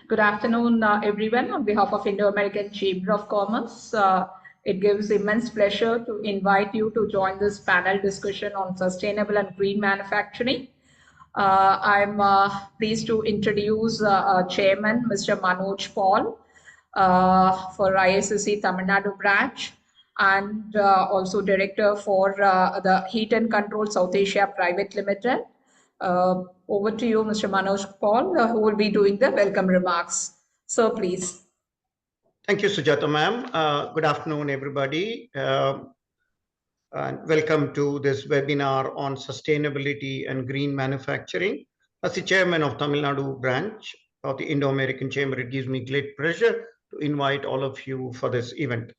Good afternoon, everyone. On behalf of Indo-American Chamber of Commerce, it gives immense pleasure to invite you to join this panel discussion on sustainable and green manufacturing. I'm pleased to introduce our chairman, Mr. Manoj Paul, for IACC Tamil Nadu branch, and also director for the Heat and Control South Asia Private Limited. Over to you, Mr. Manoj Paul, who will be doing the welcome remarks. So please. Thank you, Sujata ma'am. Good afternoon, everybody. And welcome to this webinar on sustainability and green manufacturing. As the chairman of Tamil Nadu branch of the Indo-American Chamber, it gives me great pleasure to invite all of you for this event.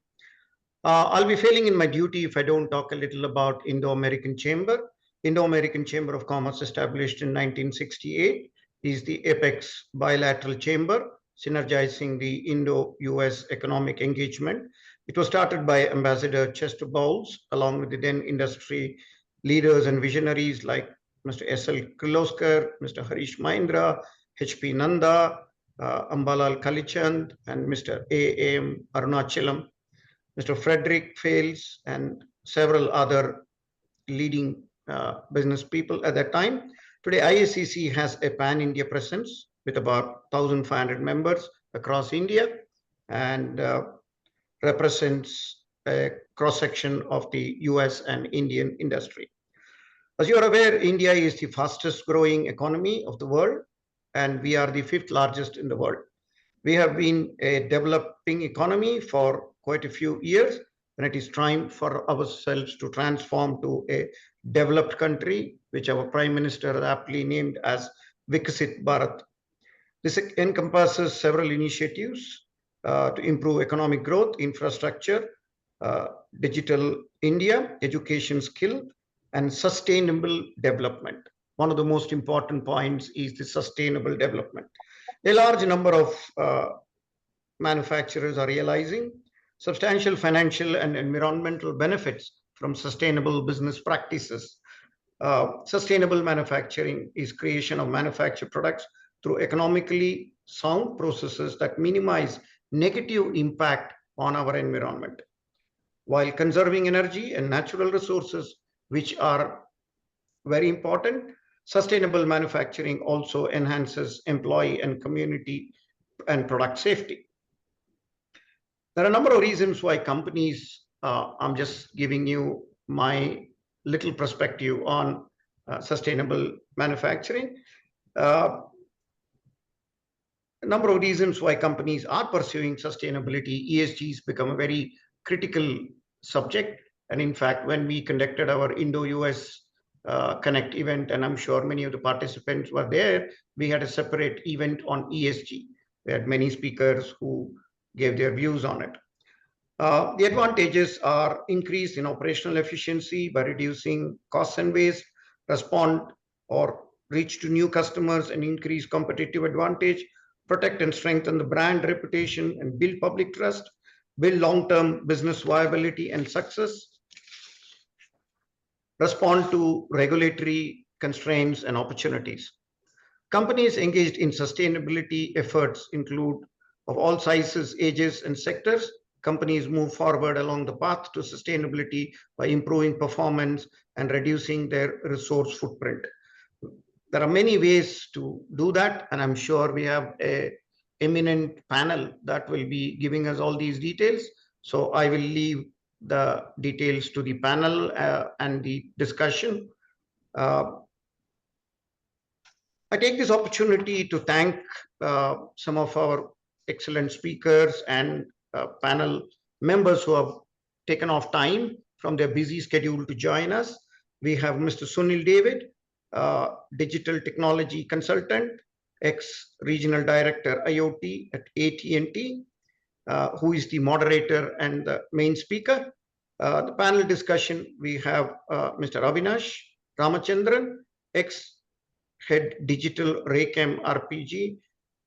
I'll be failing in my duty if I don't talk a little about Indo-American Chamber. Indo-American Chamber of Commerce, established in 1968, is the apex bilateral chamber synergizing the Indo-US economic engagement. It was started by Ambassador Chester Bowles, along with the then industry leaders and visionaries like Mr. S.L. Kirloskar, Mr. Harish Mahindra, H.P. Nanda, Ambalal Kalichand, and Mr. A.M. Arunachalam, Mr. Frederick Fales, and several other leading business people at that time. Today, IACC has a pan-India presence with about 1,500 members across India and represents a cross-section of the US and Indian industry. As you are aware, India is the fastest growing economy of the world, and we are the 5th largest in the world. We have been a developing economy for quite a few years, and it is time for ourselves to transform to a developed country, which our Prime Minister aptly named as Viksit Bharat. This encompasses several initiatives to improve economic growth, infrastructure, digital India, education skill, and sustainable development. One of the most important points is the sustainable development. A large number of manufacturers are realizing substantial financial and environmental benefits from sustainable business practices. Sustainable manufacturing is creation of manufactured products through economically sound processes that minimize negative impact on our environment, while conserving energy and natural resources, which are very important. Sustainable manufacturing also enhances employee and community and product safety. There are a number of reasons why companies, I'm just giving you my little perspective on sustainable manufacturing. A number of reasons why companies are pursuing sustainability. ESG has become a very critical subject. And in fact, when we conducted our Indo-US Connect event, and I'm sure many of the participants were there, we had a separate event on ESG. We had many speakers who gave their views on it. The advantages are increase in operational efficiency by reducing costs and waste, respond or reach to new customers and increase competitive advantage, protect and strengthen the brand reputation and build public trust, build long-term business viability and success, respond to regulatory constraints and opportunities. Companies engaged in sustainability efforts include of all sizes, ages, and sectors. Companies move forward along the path to sustainability by improving performance and reducing their resource footprint. There are many ways to do that, and I'm sure we have an eminent panel that will be giving us all these details. So I will leave the details to the panel and the discussion. I take this opportunity to thank some of our excellent speakers and panel members who have taken off time from their busy schedule to join us. We have Mr. Sunil David, digital technology consultant, ex-regional director IoT at AT&T, who is the moderator and the main speaker. The panel discussion, we have Mr. Avinash Ramachandran, ex-head digital Raychem RPG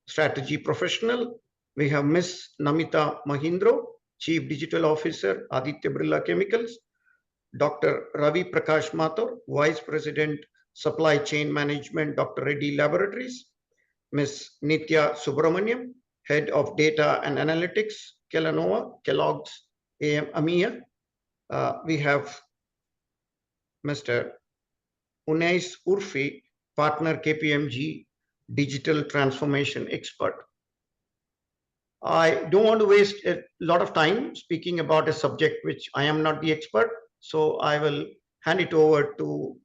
strategy professional. We have Ms. Namita Mahindro, Chief Digital Officer, Aditya Birla Chemicals. Dr. Ravi Prakash Mathur, Vice President, Supply Chain Management, Dr. Reddy Laboratories. Ms. Nitya Subramaniam, Head of Data and Analytics, Kellogg's AMEA. We have Mr. Unais Urfi, Partner KPMG, Digital Transformation Expert. I don't want to waste a lot of time speaking about a subject which I am not the expert, so I will hand it over to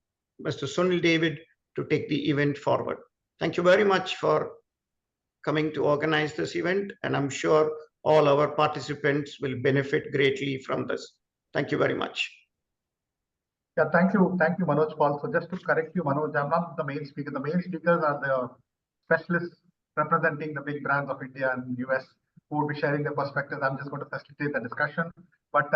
Mr. Sunil David to take the event forward. Thank you very much for coming to organize this event, and I'm sure all our participants will benefit greatly from this. Thank you very much. Yeah, thank you, Manoj Paul. So just to correct you, Manoj, I'm not the main speaker. The main speakers are the specialists representing the big brands of India and US who will be sharing their perspectives. I'm just going to facilitate the discussion. But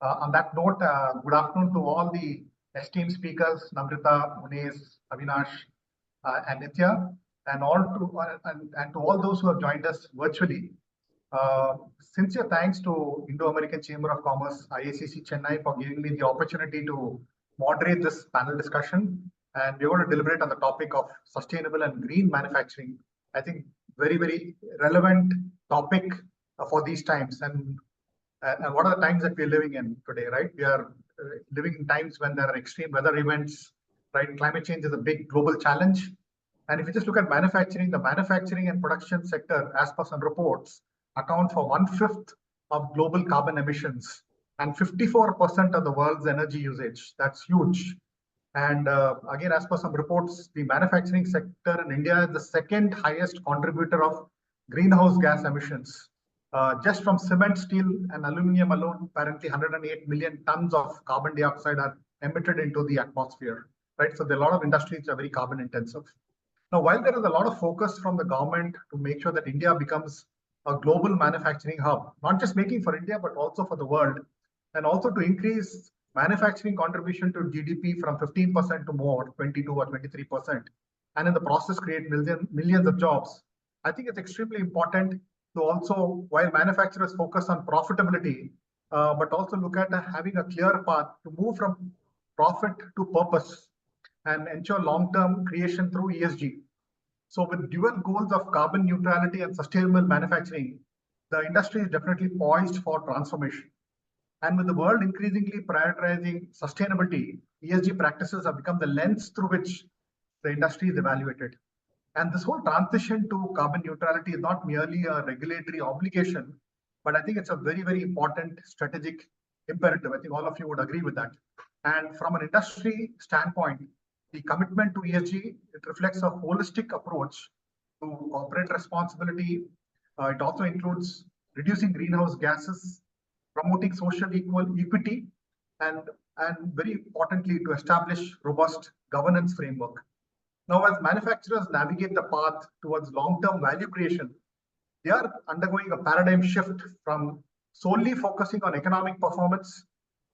on that note, good afternoon to all the esteemed speakers, Namrita, Unais, Avinash, and Nitya, and to all those who have joined us virtually. Sincere thanks to Indo-American Chamber of Commerce, IACC Chennai, for giving me the opportunity to moderate this panel discussion. And we're going to deliberate on the topic of sustainable and green manufacturing. I think very, very relevant topic for these times. And what are the times that we're living in today, right? We are living in times when there are extreme weather events, right? Climate change is a big global challenge. And if you just look at manufacturing, the manufacturing and production sector, as per some reports, account for 1/5 of global carbon emissions and 54% of the world's energy usage. That's huge. And again, as per some reports, the manufacturing sector in India is the second highest contributor of greenhouse gas emissions. Just from cement, steel, and aluminum alone, apparently 108 million tons of carbon dioxide are emitted into the atmosphere, right? So there are a lot of industries that are very carbon intensive. Now, while there is a lot of focus from the government to make sure that India becomes a global manufacturing hub, not just making for India, but also for the world, and also to increase manufacturing contribution to GDP from 15% to more, 22 or 23%, and in the process create millions of jobs. I think it's extremely important to also, while manufacturers focus on profitability, but also look at having a clear path to move from profit to purpose and ensure long-term creation through ESG. So with dual goals of carbon neutrality and sustainable manufacturing, the industry is definitely poised for transformation. And with the world increasingly prioritizing sustainability, ESG practices have become the lens through which the industry is evaluated. And this whole transition to carbon neutrality is not merely a regulatory obligation, but I think it's a very, very important strategic imperative. I think all of you would agree with that. And from an industry standpoint, the commitment to ESG, it reflects a holistic approach to corporate responsibility. It also includes reducing greenhouse gases, promoting social equity, and very importantly, to establish robust governance framework. Now, as manufacturers navigate the path towards long-term value creation, they are undergoing a paradigm shift from solely focusing on economic performance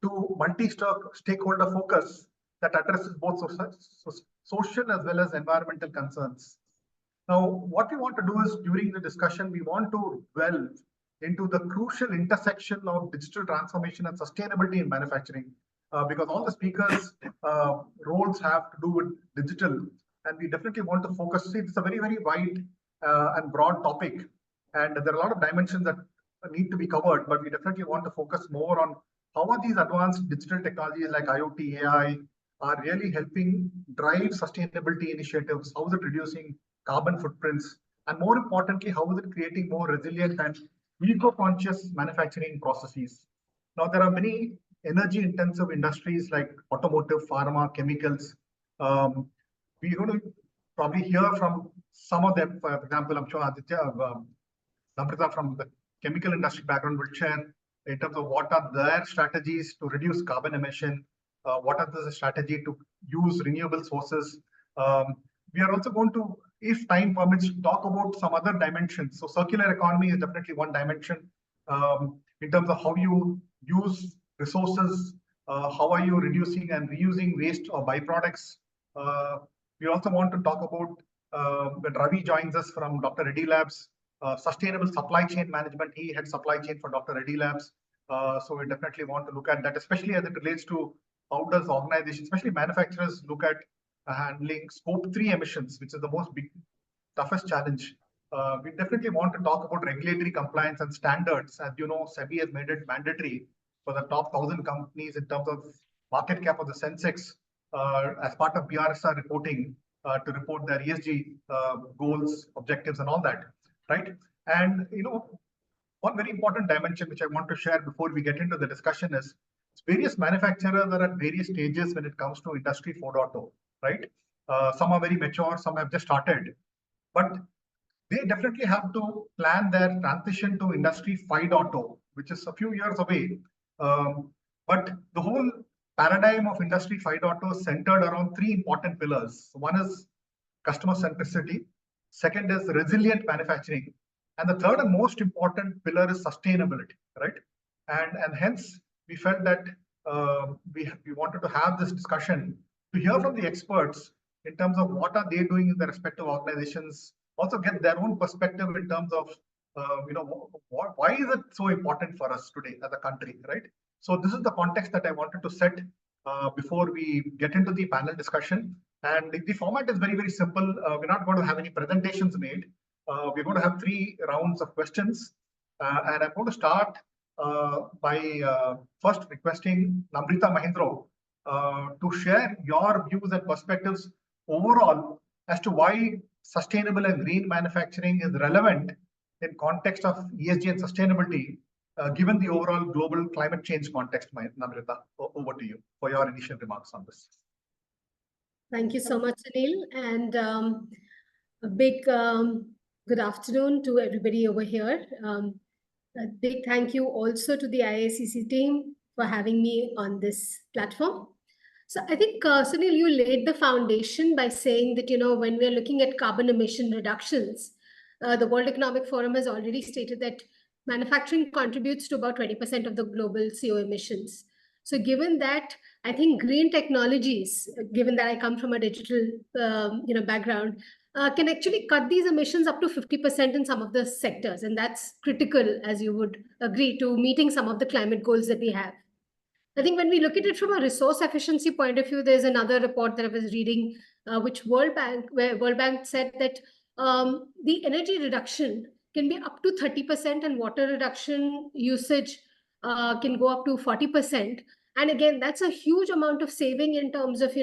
to multi-stakeholder focus that addresses both social as well as environmental concerns. Now, what we want to do is, during the discussion, we want to delve into the crucial intersection of digital transformation and sustainability in manufacturing, because all the speakers' roles have to do with digital, and we definitely want to focus. See, it's a very, very wide and broad topic, and there are a lot of dimensions that need to be covered, but we definitely want to focus more on how are these advanced digital technologies like IoT, AI, are really helping drive sustainability initiatives. How is it reducing carbon footprints? And more importantly, how is it creating more resilient and eco-conscious manufacturing processes? Now, there are many energy-intensive industries like automotive, pharma, chemicals. We're going to probably hear from some of them. For example, I'm sure Aditya, Namrita from the chemical industry background will share in terms of what are their strategies to reduce carbon emission, what are the strategy to use renewable sources. We are also going to, if time permits, talk about some other dimensions. So circular economy is definitely one dimension in terms of how you use resources, how are you reducing and reusing waste or byproducts. We also want to talk about, when Ravi joins us from Dr. Reddy Labs, sustainable supply chain management. He heads supply chain for Dr. Reddy Labs. So we definitely want to look at that, especially as it relates to how does organizations, especially manufacturers, look at handling scope 3 emissions, which is the most big toughest challenge. We definitely want to talk about regulatory compliance and standards. As you know, SEBI has made it mandatory for the top 1,000 companies in terms of market cap of the Sensex as part of BRSR reporting to report their ESG goals, objectives, and all that, right? And one very important dimension which I want to share before we get into the discussion is various manufacturers are at various stages when it comes to Industry 4.0, right? Some are very mature, some have just started, but they definitely have to plan their transition to Industry 5.0, which is a few years away. But the whole paradigm of Industry 5.0 is centered around three important pillars. One is customer centricity, second is resilient manufacturing, and the third and most important pillar is sustainability, right? And hence we felt that we wanted to have this discussion to hear from the experts in terms of what are they doing in their respective organizations, also get their own perspective in terms of why is it so important for us today as a country, right? So this is the context that I wanted to set before we get into the panel discussion. And the format is very, very simple. We're not going to have any presentations made. We're going to have 3 rounds of questions. And I'm going to start by first requesting Namrita Mahindra to share your views and perspectives overall as to why sustainable and green manufacturing is relevant in context of ESG and sustainability, given the overall global climate change context. Namrita, over to you for your initial remarks on this. Thank you so much, Sunil, and a big good afternoon to everybody over here. A big thank you also to the IACC team for having me on this platform. So I think, Sunil, you laid the foundation by saying that, when we're looking at carbon emission reductions, the World Economic Forum has already stated that manufacturing contributes to about 20% of the global CO emissions. So given that, I think green technologies, given that I come from a digital background, can actually cut these emissions up to 50% in some of the sectors. And that's critical, as you would agree, to meeting some of the climate goals that we have. I think when we look at it from a resource efficiency point of view, there's another report that I was reading, where World Bank said that the energy reduction can be up to 30% and water reduction usage can go up to 40%. And again, that's a huge amount of saving in terms of,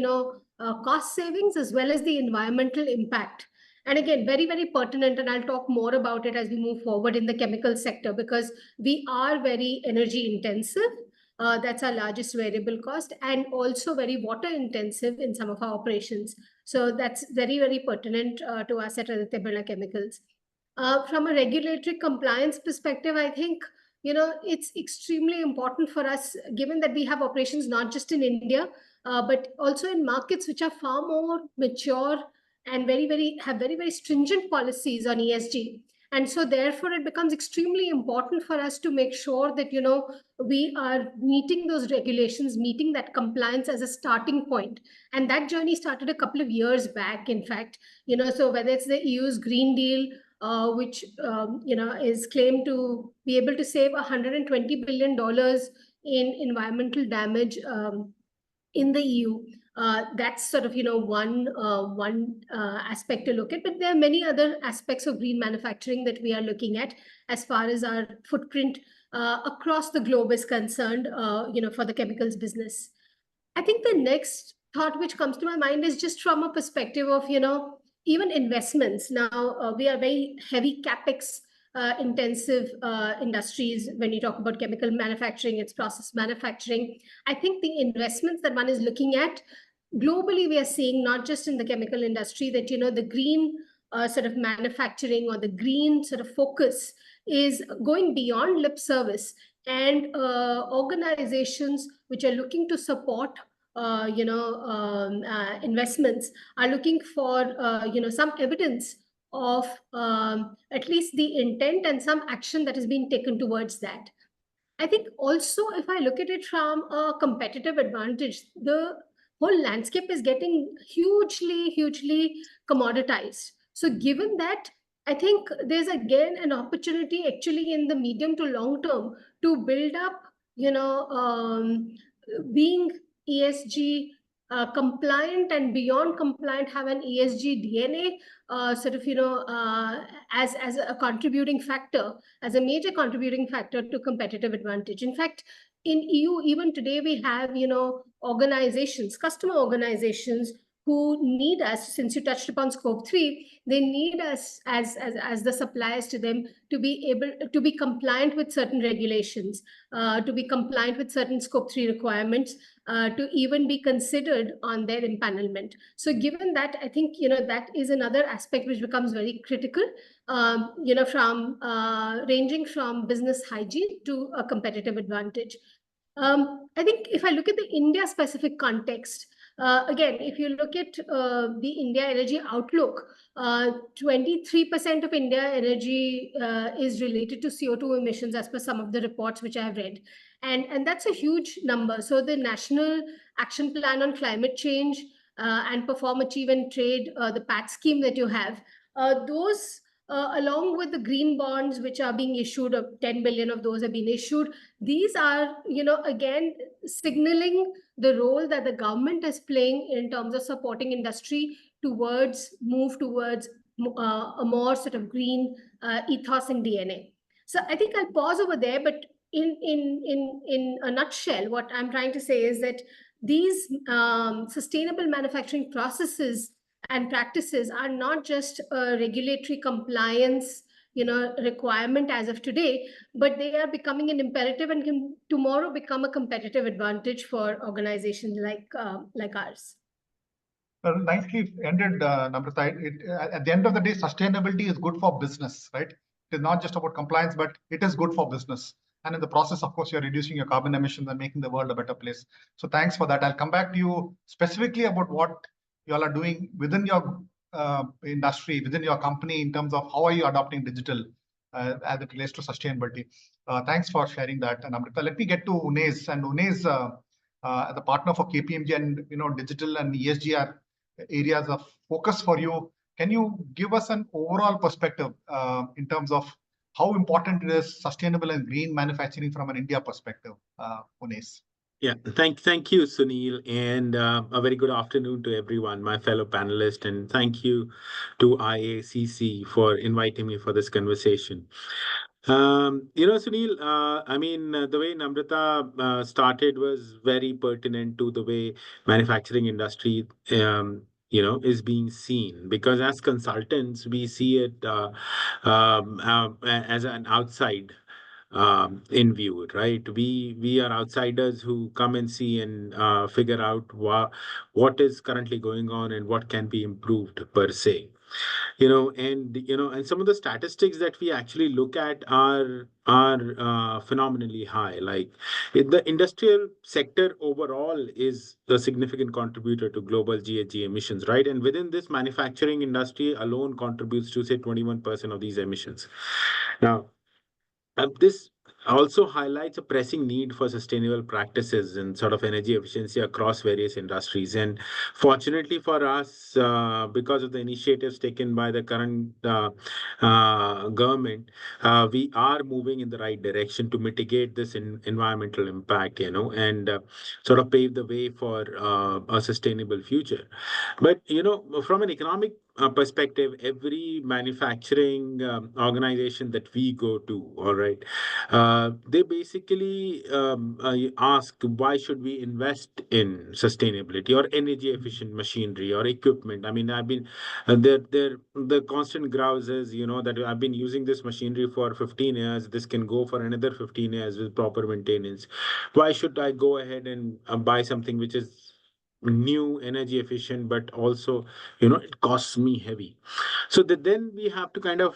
cost savings as well as the environmental impact. And again, very, very pertinent, and I'll talk more about it as we move forward in the chemical sector, because we are very energy intensive. That's our largest variable cost, and also very water intensive in some of our operations. So that's very, very pertinent to us at Aditya Birla Chemicals. From a regulatory compliance perspective, I think, it's extremely important for us, given that we have operations not just in India, but also in markets which are far more mature and have very, very stringent policies on ESG. And so therefore, it becomes extremely important for us to make sure that, we are meeting those regulations, meeting that compliance as a starting point. And that journey started a couple of years back, in fact, so whether it's the EU's Green Deal, which, is claimed to be able to save $120 billion in environmental damage in the EU. That's sort of, one aspect to look at. But there are many other aspects of green manufacturing that we are looking at as far as our footprint across the globe is concerned, for the chemicals business. I think the next thought which comes to my mind is just from a perspective of, even investments. Now, we are very heavy capex intensive industries. When you talk about chemical manufacturing, it's process manufacturing. I think the investments that one is looking at globally, we are seeing, not just in the chemical industry, that, the green sort of manufacturing or the green sort of focus is going beyond lip service, and organizations which are looking to support investments are looking for some evidence of at least the intent and some action that is being taken towards that. I think also, if I look at it from a competitive advantage, the whole landscape is getting hugely commoditized. So given that, I think there's again an opportunity actually in the medium to long term to build up, being ESG compliant and beyond compliant have an ESG DNA, as a contributing factor, as a major contributing factor to competitive advantage. In fact, in EU, even today, we have, organizations, customer organizations who need us. Since you touched upon scope 3, they need us as the suppliers to them to be able to be compliant with certain regulations, to be compliant with certain scope 3 requirements, to even be considered on their empanelment. So given that, I think, that is another aspect which becomes very critical, from ranging from business hygiene to a competitive advantage. I think if I look at the India specific context, again, if you look at the India energy outlook, 23% of India energy is related to CO2 emissions as per some of the reports which I have read. And that's a huge number. So the National Action Plan on Climate Change and Perform, Achieve and Trade, the PAT scheme that you have, those along with the green bonds which are being issued, 10 billion of those have been issued. These are, again, signaling the role that the government is playing in terms of supporting industry move towards a more sort of green ethos and DNA. So I think I'll pause over there, but in a nutshell, what I'm trying to say is that these sustainable manufacturing processes and practices are not just a regulatory compliance, requirement as of today, but they are becoming an imperative and can tomorrow become a competitive advantage for organizations like ours. Well, nicely ended, Namrata. At the end of the day, sustainability is good for business, right? It is not just about compliance, but it is good for business. And in the process, of course, you're reducing your carbon emissions and making the world a better place. So thanks for that. I'll come back to you specifically about what you all are doing within your industry, within your company, in terms of how are you adopting digital as it relates to sustainability. Thanks for sharing that, Namrata. Let me get to Unes. And Unes, as a partner for KPMG, and digital and ESG are areas of focus for you. Can you give us an overall perspective in terms of how important it is sustainable and green manufacturing from an India perspective, Unes? Yeah, thank you, Sunil, and a very good afternoon to everyone, my fellow panelists, and thank you to IACC for inviting me for this conversation. Sunil, the way Namrata started was very pertinent to the way manufacturing industry, is being seen, because as consultants, we see it as an outside in view, right? We are outsiders who come and see and figure out what is currently going on and what can be improved per se. And some of the statistics that we actually look at are phenomenally high. Like the industrial sector overall is a significant contributor to global GHG emissions, right? And within this, manufacturing industry alone contributes to say 21% of these emissions. Now, this also highlights a pressing need for sustainable practices and sort of energy efficiency across various industries. And fortunately for us, because of the initiatives taken by the current government, we are moving in the right direction to mitigate this environmental impact, and sort of pave the way for a sustainable future. But, from an economic perspective, every manufacturing organization that we go to, all right, they basically ask, why should we invest in sustainability or energy efficient machinery or equipment? I mean, I've been the constant grouse is, that I've been using this machinery for 15 years. This can go for another 15 years with proper maintenance. Why should I go ahead and buy something which is new, energy efficient, but also, it costs me heavy? So then we have to kind of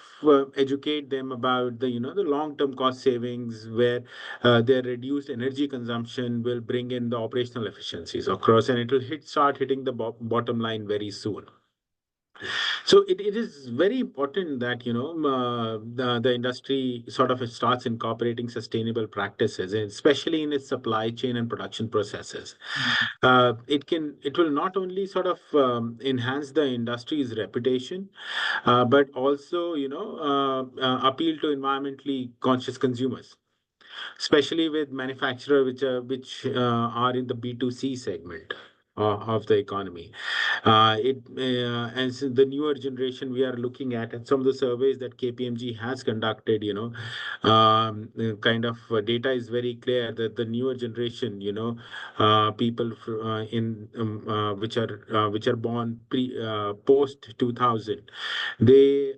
educate them about the long-term cost savings, where their reduced energy consumption will bring in the operational efficiencies across, and it will start hitting the bottom line very soon. So it is very important that the industry sort of starts incorporating sustainable practices, and especially in its supply chain and production processes. It will not only sort of enhance the industry's reputation, but also appeal to environmentally conscious consumers, especially with manufacturers which are in the B2C segment. of the economy. And so the newer generation we are looking at, and some of the surveys that KPMG has conducted, kind of data is very clear that the newer generation, people which are born post 2000, they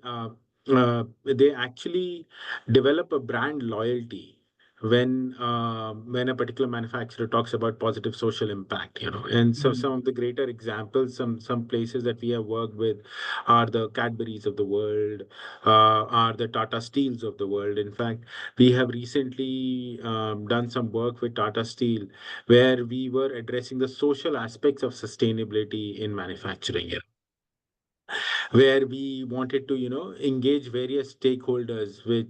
they actually develop a brand loyalty when a particular manufacturer talks about positive social impact. And so some of the greater examples, some places that we have worked with are the Cadburys of the world, are the Tata Steels of the world. In fact, we have recently done some work with Tata Steel where we were addressing the social aspects of sustainability in manufacturing, where we wanted to engage various stakeholders with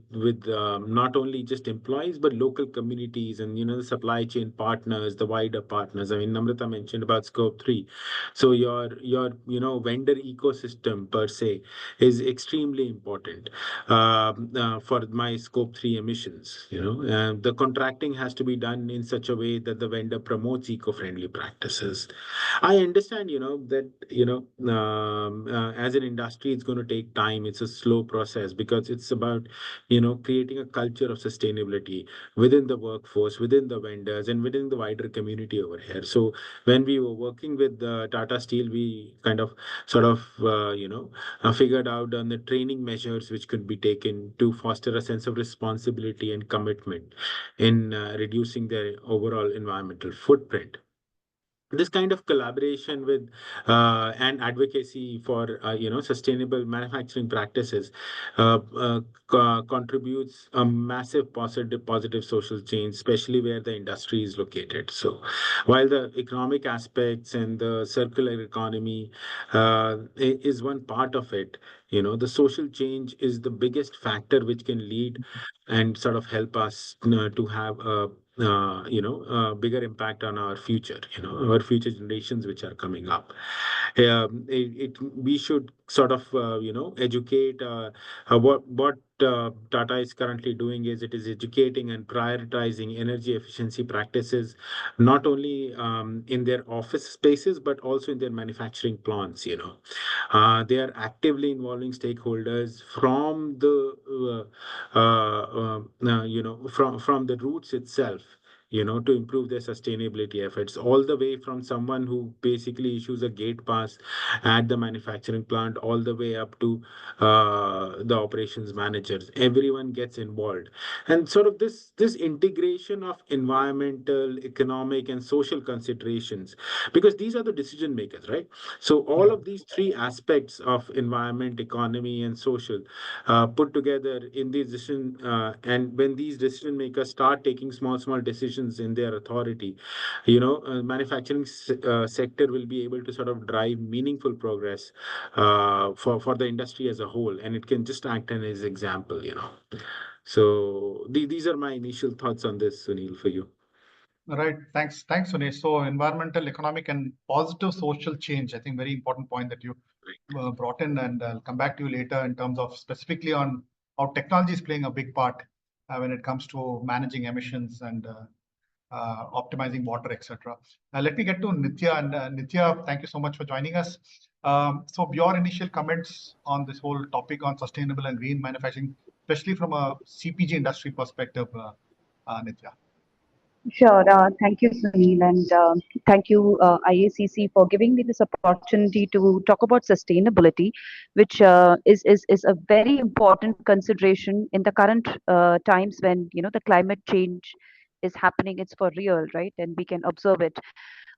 not only just employees but local communities and the supply chain partners, the wider partners. I mean, Namrata mentioned about scope 3. So your vendor ecosystem per se is extremely important for my scope 3 emissions. The contracting has to be done in such a way that the vendor promotes eco-friendly practices. I understand, that, as an industry, it's going to take time. It's a slow process because it's about, creating a culture of sustainability within the workforce, within the vendors, and within the wider community over here. So when we were working with Tata Steel, we kind of sort of, figured out on the training measures which could be taken to foster a sense of responsibility and commitment in reducing their overall environmental footprint. This kind of collaboration with and advocacy for sustainable manufacturing practices contributes a massive positive social change, especially where the industry is located. So while the economic aspects and the circular economy is one part of it, the social change is the biggest factor which can lead and sort of help us to have a bigger impact on our future, our future generations which are coming up. We should sort of, educate. What Tata is currently doing is it is educating and prioritizing energy efficiency practices, not only in their office spaces but also in their manufacturing plants. They are actively involving stakeholders from the from the roots itself, to improve their sustainability efforts, all the way from someone who basically issues a gate pass at the manufacturing plant, all the way up to the operations managers. Everyone gets involved, and sort of this integration of environmental, economic, and social considerations, because these are the decision makers, right? So all of these three aspects of environment, economy, and social put together in these decision, and when these decision makers start taking small decisions in their authority, manufacturing sector will be able to sort of drive meaningful progress for the industry as a whole, and it can just act as an example. So these are my initial thoughts on this, Sunil, for you. All right. Thanks, Sunesh. So environmental, economic, and positive social change, I think very important point that you brought in, and I'll come back to you later in terms of specifically on how technology is playing a big part when it comes to managing emissions and optimizing water, etc. Let me get to Nitya. And Nitya, thank you so much for joining us. So your initial comments on this whole topic on sustainable and green manufacturing, especially from a CPG industry perspective, Nitya. Sure. Thank you, Sunil, and thank you, IACC, for giving me this opportunity to talk about sustainability, which is a very important consideration in the current times when the climate change is happening. It's for real, right? And we can observe it.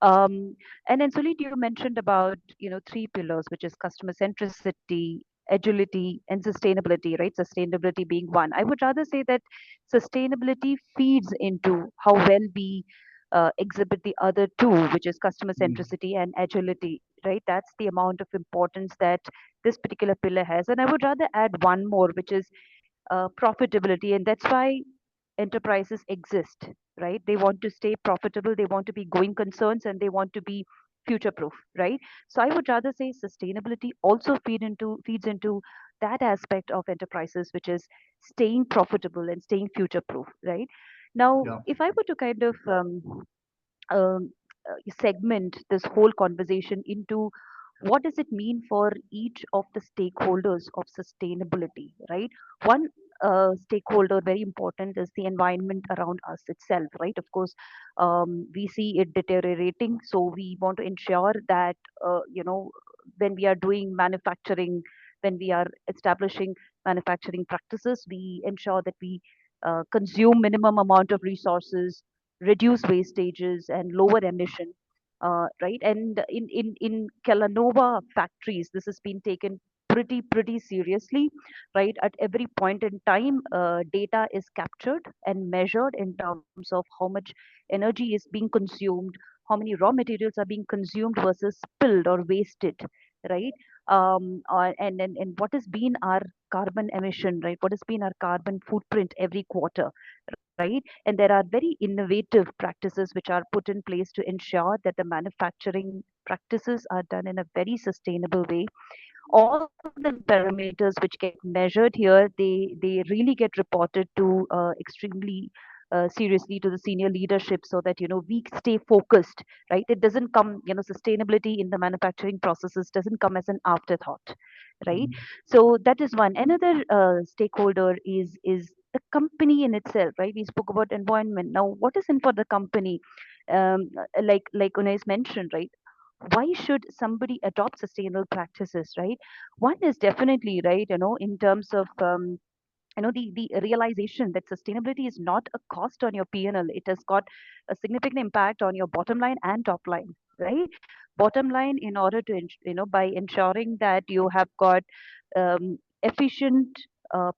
Um, and then, Sunil, you mentioned about three pillars, which is customer centricity, agility, and sustainability, right? Sustainability being one. I would rather say that sustainability feeds into how well we exhibit the other two, which is customer centricity and agility, right? That's the amount of importance that this particular pillar has. And I would rather add one more, which is profitability. And that's why enterprises exist, right? They want to stay profitable, they want to be going concerns, and they want to be future proof, right? So I would rather say sustainability also feeds into that aspect of enterprises, which is staying profitable and staying future proof, right? Now, Yeah. if I were to kind of um, segment this whole conversation into what does it mean for each of the stakeholders of sustainability, right? One stakeholder, very important, is the environment around us itself, right? Of course, we see it deteriorating, so we want to ensure that, when we are doing manufacturing, when we are establishing manufacturing practices, we ensure that we consume minimum amount of resources, reduce wastages, and lower emission, right? And in Kellanova factories, this has been taken pretty seriously, right? At every point in time, data is captured and measured in terms of how much energy is being consumed, how many raw materials are being consumed versus spilled or wasted, right? And what has been our carbon emission, right? What has been our carbon footprint every quarter, right? And there are very innovative practices which are put in place to ensure that the manufacturing practices are done in a very sustainable way. All the parameters which get measured here, they really get reported to extremely seriously to the senior leadership, so that we stay focused, right? It doesn't come, sustainability in the manufacturing processes doesn't come as an afterthought, right? So that is one. Another stakeholder is the company in itself, right? We spoke about environment. Now, what is in for the company? Like Unais mentioned, right? Why should somebody adopt sustainable practices, right? One is definitely, right, in terms of the realization that sustainability is not a cost on your P&L. It has got a significant impact on your bottom line and top line, right? Bottom line, in order to by ensuring that you have got efficient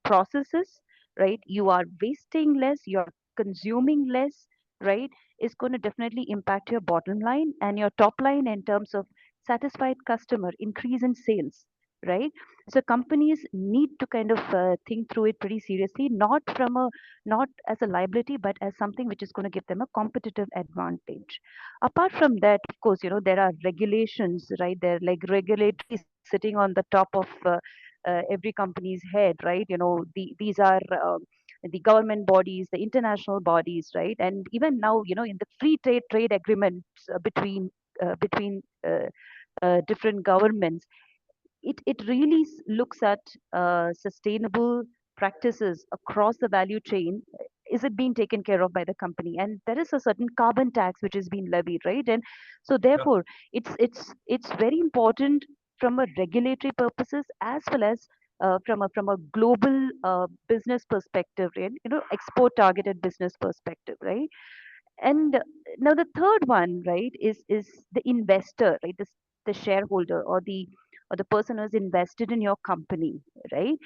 processes, right? You are wasting less, you're consuming less, right? Is going to definitely impact your bottom line and your top line in terms of satisfied customer, increase in sales, right? So companies need to kind of think through it pretty seriously, not as a liability, but as something which is going to give them a competitive advantage. Apart from that, of course, there are regulations, right? They're like regulatory sitting on the top of every company's head, right? These are the government bodies, the international bodies, right? And even now, in the free trade agreements between different governments, it really looks at sustainable practices across the value chain. Is it being taken care of by the company? And there is a certain carbon tax which is being levied, right? And so therefore, it's very important from a regulatory purposes, as well as from a global business perspective, right? Export targeted business perspective, right? And now the third one, right, is the investor, right? The shareholder, or the person who's invested in your company, right?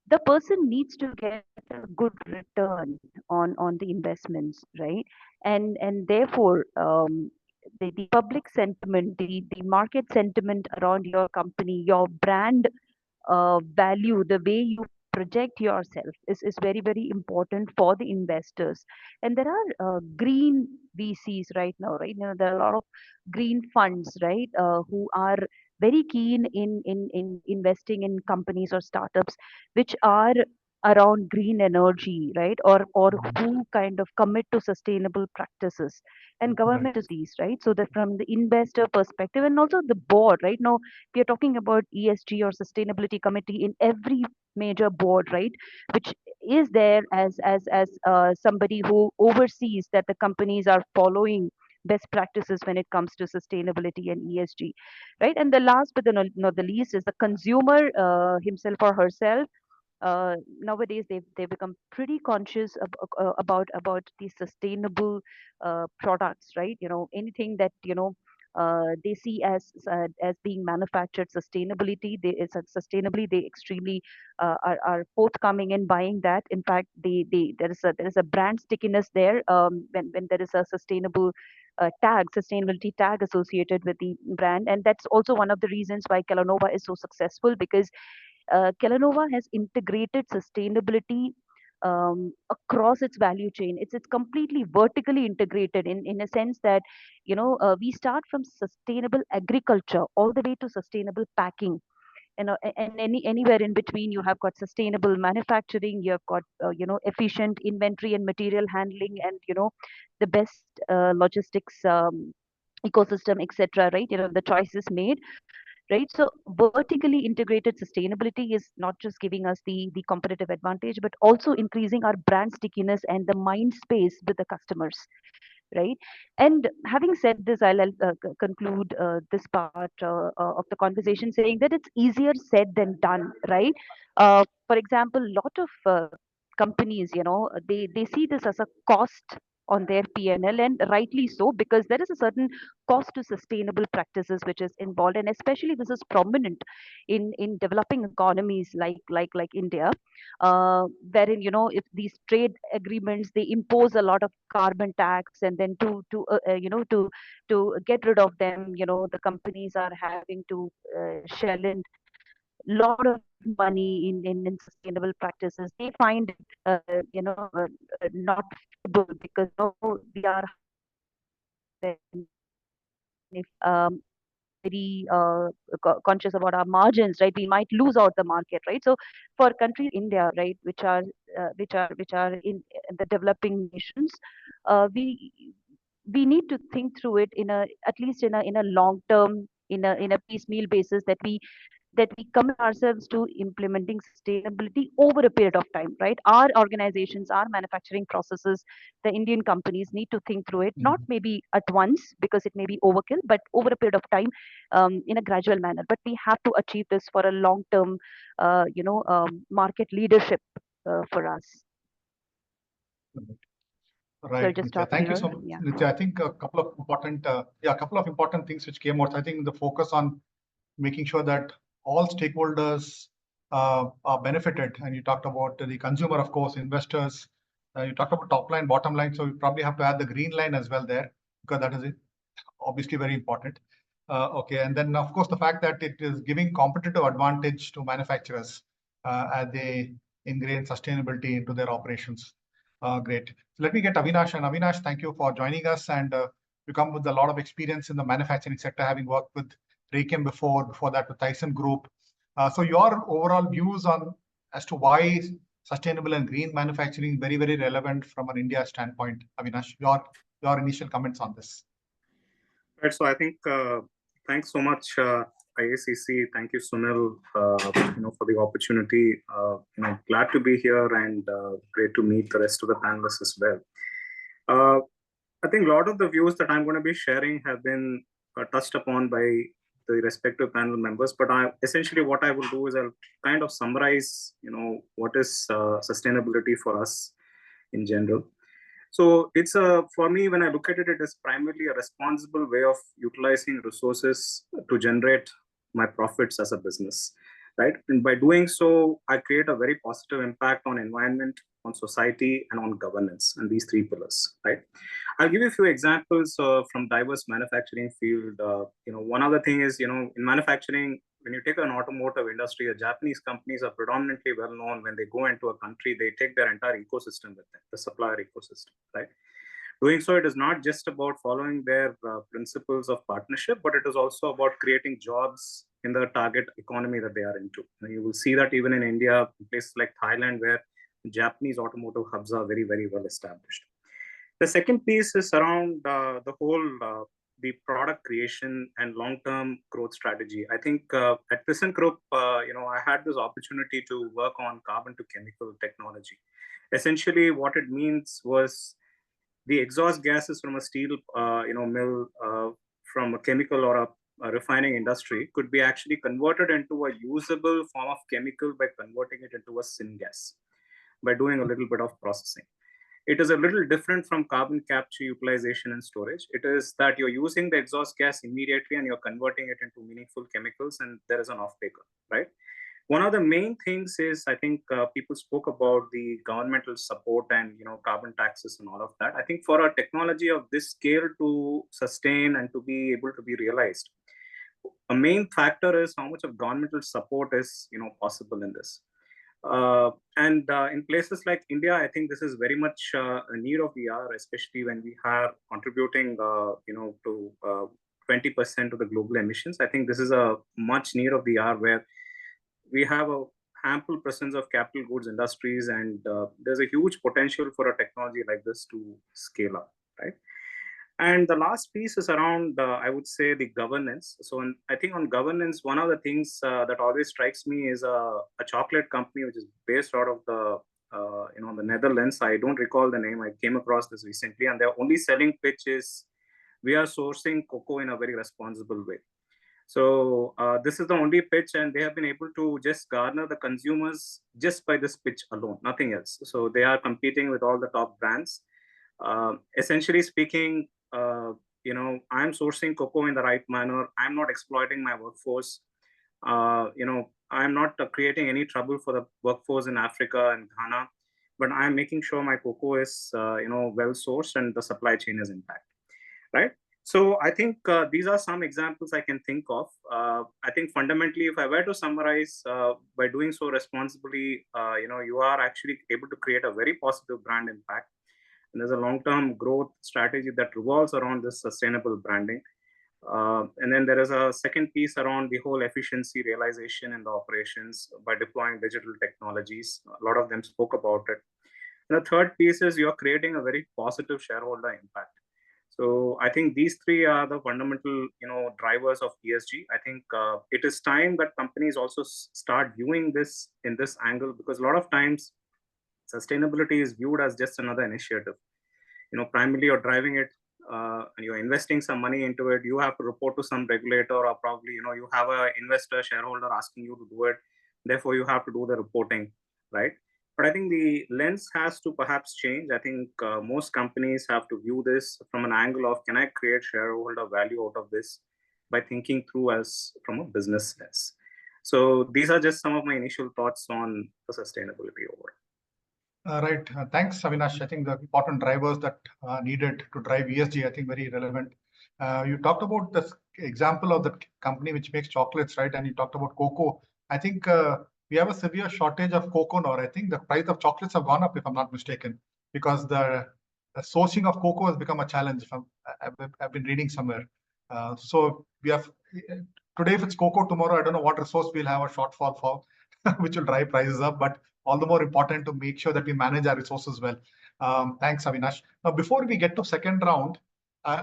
The person needs to get a good return on the investments, right? And therefore, the public sentiment, the market sentiment around your company, your brand value, the way you project yourself is very important for the investors. And there are green VCs right now, right? There are a lot of green funds, right, who are very keen in investing in companies or startups which are around green energy, right? Or who kind of commit to sustainable practices. And government is these, right? So that from the investor perspective, and also the board, right? Now we are talking about ESG or sustainability committee in every major board, right? Which is there as somebody who oversees that the companies are following best practices when it comes to sustainability and ESG, right? And the last but not the least is the consumer himself or herself. Nowadays they've become pretty conscious about these sustainable products, right? Anything that they see as being manufactured sustainably, they extremely are forthcoming in buying that. In fact, there is a brand stickiness there, when there is a sustainability tag associated with the brand. And that's also one of the reasons why Kellanova is so successful, because Kellanova has integrated sustainability across its value chain. It's completely vertically integrated in a sense that we start from sustainable agriculture all the way to sustainable packing. And anywhere in between, you have got sustainable manufacturing, you have got efficient inventory and material handling, and the best logistics ecosystem, etc. Right? The choices made. Right? So vertically integrated sustainability is not just giving us the competitive advantage, but also increasing our brand stickiness and the mind space with the customers. Right? And having said this, I'll conclude this part of the conversation saying that it's easier said than done. Right? For example, a lot of companies, they see this as a cost on their P&L, and rightly so, because there is a certain cost to sustainable practices which is involved, and especially this is prominent in developing economies like India, wherein if these trade agreements, they impose a lot of carbon tax, and then to get rid of them, the companies are having to shell in lot of money in sustainable practices. They find it not feasible, because we are if very conscious about our margins, right? We might lose out the market, right? So for countries India, right, which are in the developing nations, we need to think through it at least in a long term, in a piecemeal basis, that we commit ourselves to implementing sustainability over a period of time, right? Our organizations, our manufacturing processes, the Indian companies need to think through it, not maybe at once because it may be overkill, but over a period of time, in a gradual manner. But we have to achieve this for a long-term, market leadership for us. Right, So I'll just Nitya. stop Thank you here. so much, Yeah. Nitya. I think a couple of important things which came out. I think the focus on making sure that all stakeholders are benefited, and you talked about the consumer, of course, investors. You talked about top line, bottom line. So we probably have to add the green line as well there, because that is obviously very important. Okay, and then of course the fact that it is giving competitive advantage to manufacturers as they ingrain sustainability into their operations. Great. So let me get Avinash. And Avinash, thank you for joining us. And you come with a lot of experience in the manufacturing sector, having worked with Raychem before that with Tyson Group. So your overall views on as to why sustainable and green manufacturing is very, very relevant from an India standpoint. Avinash, your initial comments on this. Right. So I think thanks so much, IACC. Thank you, Sunil, for the opportunity. Glad to be here, and great to meet the rest of the panelists as well. I think a lot of the views that I'm going to be sharing have been touched upon by the respective panel members. But essentially what I will do is I'll kind of summarize, what is sustainability for us in general. So it's for me, when I look at it, it is primarily a responsible way of utilizing resources to generate my profits as a business, right? And by doing so, I create a very positive impact on environment, on society, and on governance, and these three pillars, right? I'll give you a few examples from diverse manufacturing field. One other thing is, in manufacturing, when you take an automotive industry, the Japanese companies are predominantly well known. When they go into a country, they take their entire ecosystem with them, the supplier ecosystem, right? Doing so, it is not just about following their principles of partnership, but it is also about creating jobs in the target economy that they are into. And you will see that even in India, places like Thailand, where Japanese automotive hubs are very, very well established. The second piece is around the whole the product creation and long-term growth strategy. I think at ThyssenKrupp, I had this opportunity to work on carbon to chemical technology. Essentially, what it means was the exhaust gases from a steel, mill, from a chemical or a refining industry could be actually converted into a usable form of chemical by converting it into a syngas by doing a little bit of processing. It is a little different from carbon capture, utilization, and storage. It is that you're using the exhaust gas immediately and you're converting it into meaningful chemicals, and there is an off-taker, right? One of the main things is, I think people spoke about the governmental support and carbon taxes and all of that. I think for a technology of this scale to sustain and to be able to be realized, a main factor is how much of governmental support is possible in this. And in places like India, I think this is very much a need of the hour, especially when we are contributing, to 20% of the global emissions. I think this is a much need of the hour where we have a ample presence of capital goods industries, and there's a huge potential for a technology like this to scale up, right? And the last piece is around, I would say, the governance. So I think on governance, one of the things that always strikes me is a chocolate company which is based out of the Netherlands. I don't recall the name. I came across this recently, and their only selling pitch is, we are sourcing cocoa in a very responsible way. So this is the only pitch, and they have been able to just garner the consumers just by this pitch alone, nothing else. So they are competing with all the top brands. Essentially speaking, I'm sourcing cocoa in the right manner. I'm not exploiting my workforce. I'm not creating any trouble for the workforce in Africa and Ghana, but I'm making sure my cocoa is, well sourced and the supply chain is intact, right? So I think these are some examples I can think of. I think fundamentally, if I were to summarize, by doing so responsibly, you are actually able to create a very positive brand impact. And there's a long-term growth strategy that revolves around this sustainable branding. And then there is a second piece around the whole efficiency realization in the operations by deploying digital technologies. A lot of them spoke about it. And the third piece is you're creating a very positive shareholder impact. So I think these three are the fundamental, drivers of ESG. I think it is time that companies also start viewing this in this angle, because a lot of times sustainability is viewed as just another initiative. Primarily you're driving it and you're investing some money into it. You have to report to some regulator, or probably, you have an investor shareholder asking you to do it. Therefore, you have to do the reporting, right? But I think the lens has to perhaps change. I think most companies have to view this from an angle of, can I create shareholder value out of this by thinking through as from a business lens. So these are just some of my initial thoughts on the sustainability overall. Right. Thanks, Avinash. I think the important drivers that are needed to drive ESG, I think very relevant. You talked about this example of the company which makes chocolates, right? And you talked about cocoa. I think we have a severe shortage of cocoa now. I think the price of chocolates have gone up, if I'm not mistaken, because the sourcing of cocoa has become a challenge. I've been reading somewhere. So we have today, if it's cocoa, tomorrow I don't know what resource we'll have a shortfall for, which will drive prices up. But all the more important to make sure that we manage our resources well. Thanks, Avinash. Now, before we get to second round,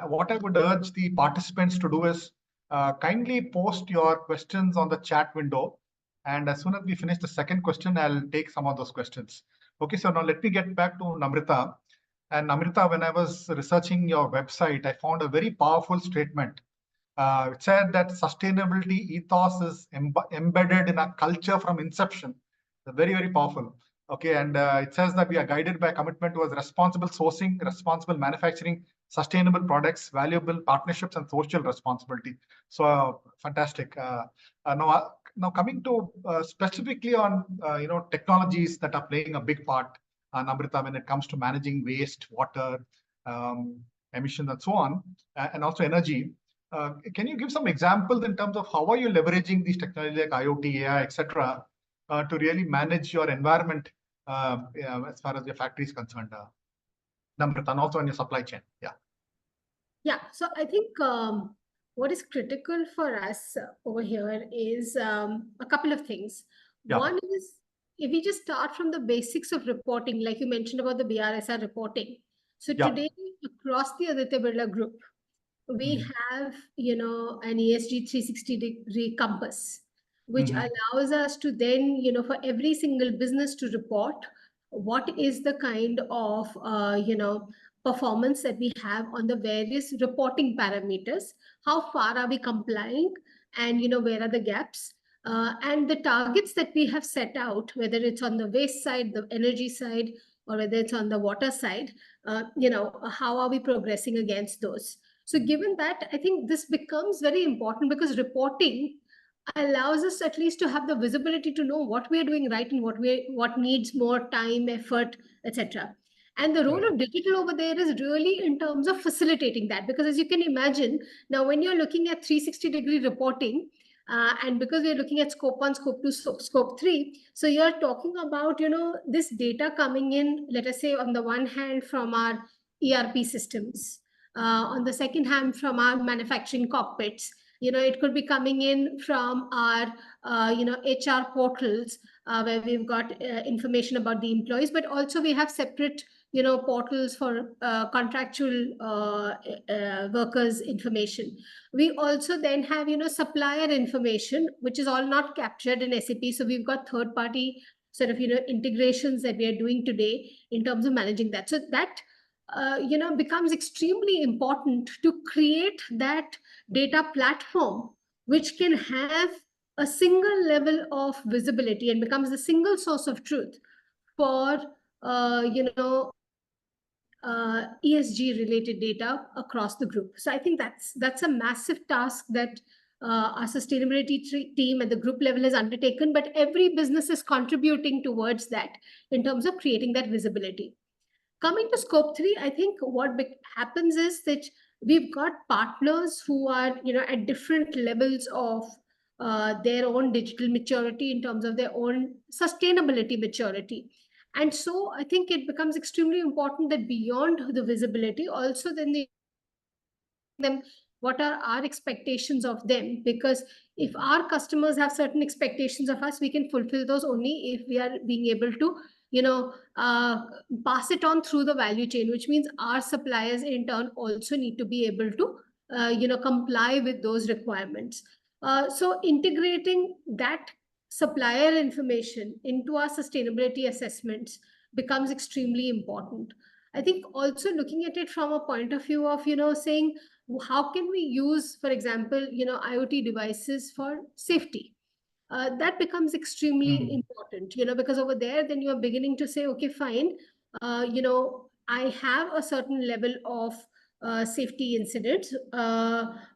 what I would urge the participants to do is kindly post your questions on the chat window. And as soon as we finish the second question, I'll take some of those questions. Okay, so now let me get back to Namrita. And Namrita, when I was researching your website, I found a very powerful statement. It said that sustainability ethos is embedded in a culture from inception. Very, very powerful. Okay, and it says that we are guided by a commitment towards responsible sourcing, responsible manufacturing, sustainable products, valuable partnerships, and social responsibility. So fantastic. Now coming to specifically on technologies that are playing a big part, Namrita, when it comes to managing waste, water, emissions, and so on, and also energy. Can you give some examples in terms of how are you leveraging these technologies like IoT, AI, etc., to really manage your environment as far as your factory is concerned, Namrita, and also in your supply chain? Yeah. So I think what is critical for us over here is a couple of things. Yeah. One is, if we just start from the basics of reporting, like you mentioned about the BRSR reporting. So Yeah. today, across the Aditya Birla Group, we have, an ESG 360-degree compass, which allows us to then, for every single business to report what is the kind of, performance that we have on the various reporting parameters, how far are we complying, and, where are the gaps, and the targets that we have set out, whether it's on the waste side, the energy side, or whether it's on the water side, how are we progressing against those? So given that, I think this becomes very important, because reporting allows us at least to have the visibility to know what we are doing right and what needs more time, effort, etc. And the role of digital over there is really in terms of facilitating that, because as you can imagine, now when you're looking at 360-degree reporting, and because we're looking at scope 1, scope 2, scope 3, so you're talking about, this data coming in, let us say, on the one hand from our ERP systems, on the second hand from our manufacturing cockpits. It could be coming in from our, HR portals, where we've got information about the employees, but also we have separate, portals for contractual workers information. We also then have supplier information, which is all not captured in SAP. So we've got third party sort of integrations that we are doing today in terms of managing that. So that becomes extremely important to create that data platform which can have a single level of visibility and becomes the single source of truth for ESG related data across the group. So I think that's a massive task that our sustainability team at the group level has undertaken, but every business is contributing towards that in terms of creating that visibility. Coming to scope 3, I think what happens is that we've got partners who are at different levels of their own digital maturity in terms of their own sustainability maturity. And so I think it becomes extremely important that beyond the visibility, also then what are our expectations of them, because if our customers have certain expectations of us, we can fulfill those only if we are being able to pass it on through the value chain, which means our suppliers in turn also need to be able to comply with those requirements. So integrating that supplier information into our sustainability assessments becomes extremely important. I think also looking at it from a point of view of saying how can we use, for example, IoT devices for safety. That becomes extremely important, because over there, then you are beginning to say, okay, fine, I have a certain level of safety incidents,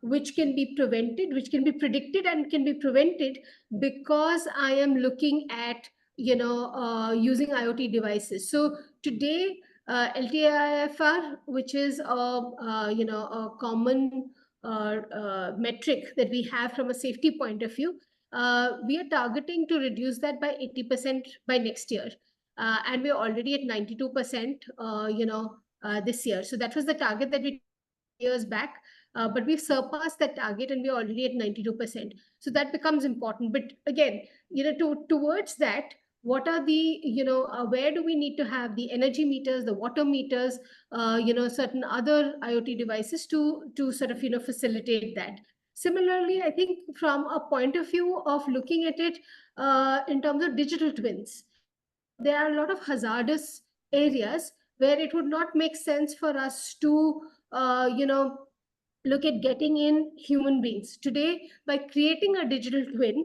which can be prevented, which can be predicted and can be prevented because I am looking at, using IoT devices. So today, LTIFR, which is a common metric that we have from a safety point of view, we are targeting to reduce that by 80% by next year, and we're already at 92%, this year. So that was the target that we years back, but we've surpassed that target and we're already at 92%. So that becomes important. But again, towards that, what are the where do we need to have the energy meters, the water meters, certain other IoT devices to sort of facilitate that. Similarly, I think from a point of view of looking at it in terms of digital twins, there are a lot of hazardous areas where it would not make sense for us to look at getting in human beings. Today, by creating a digital twin,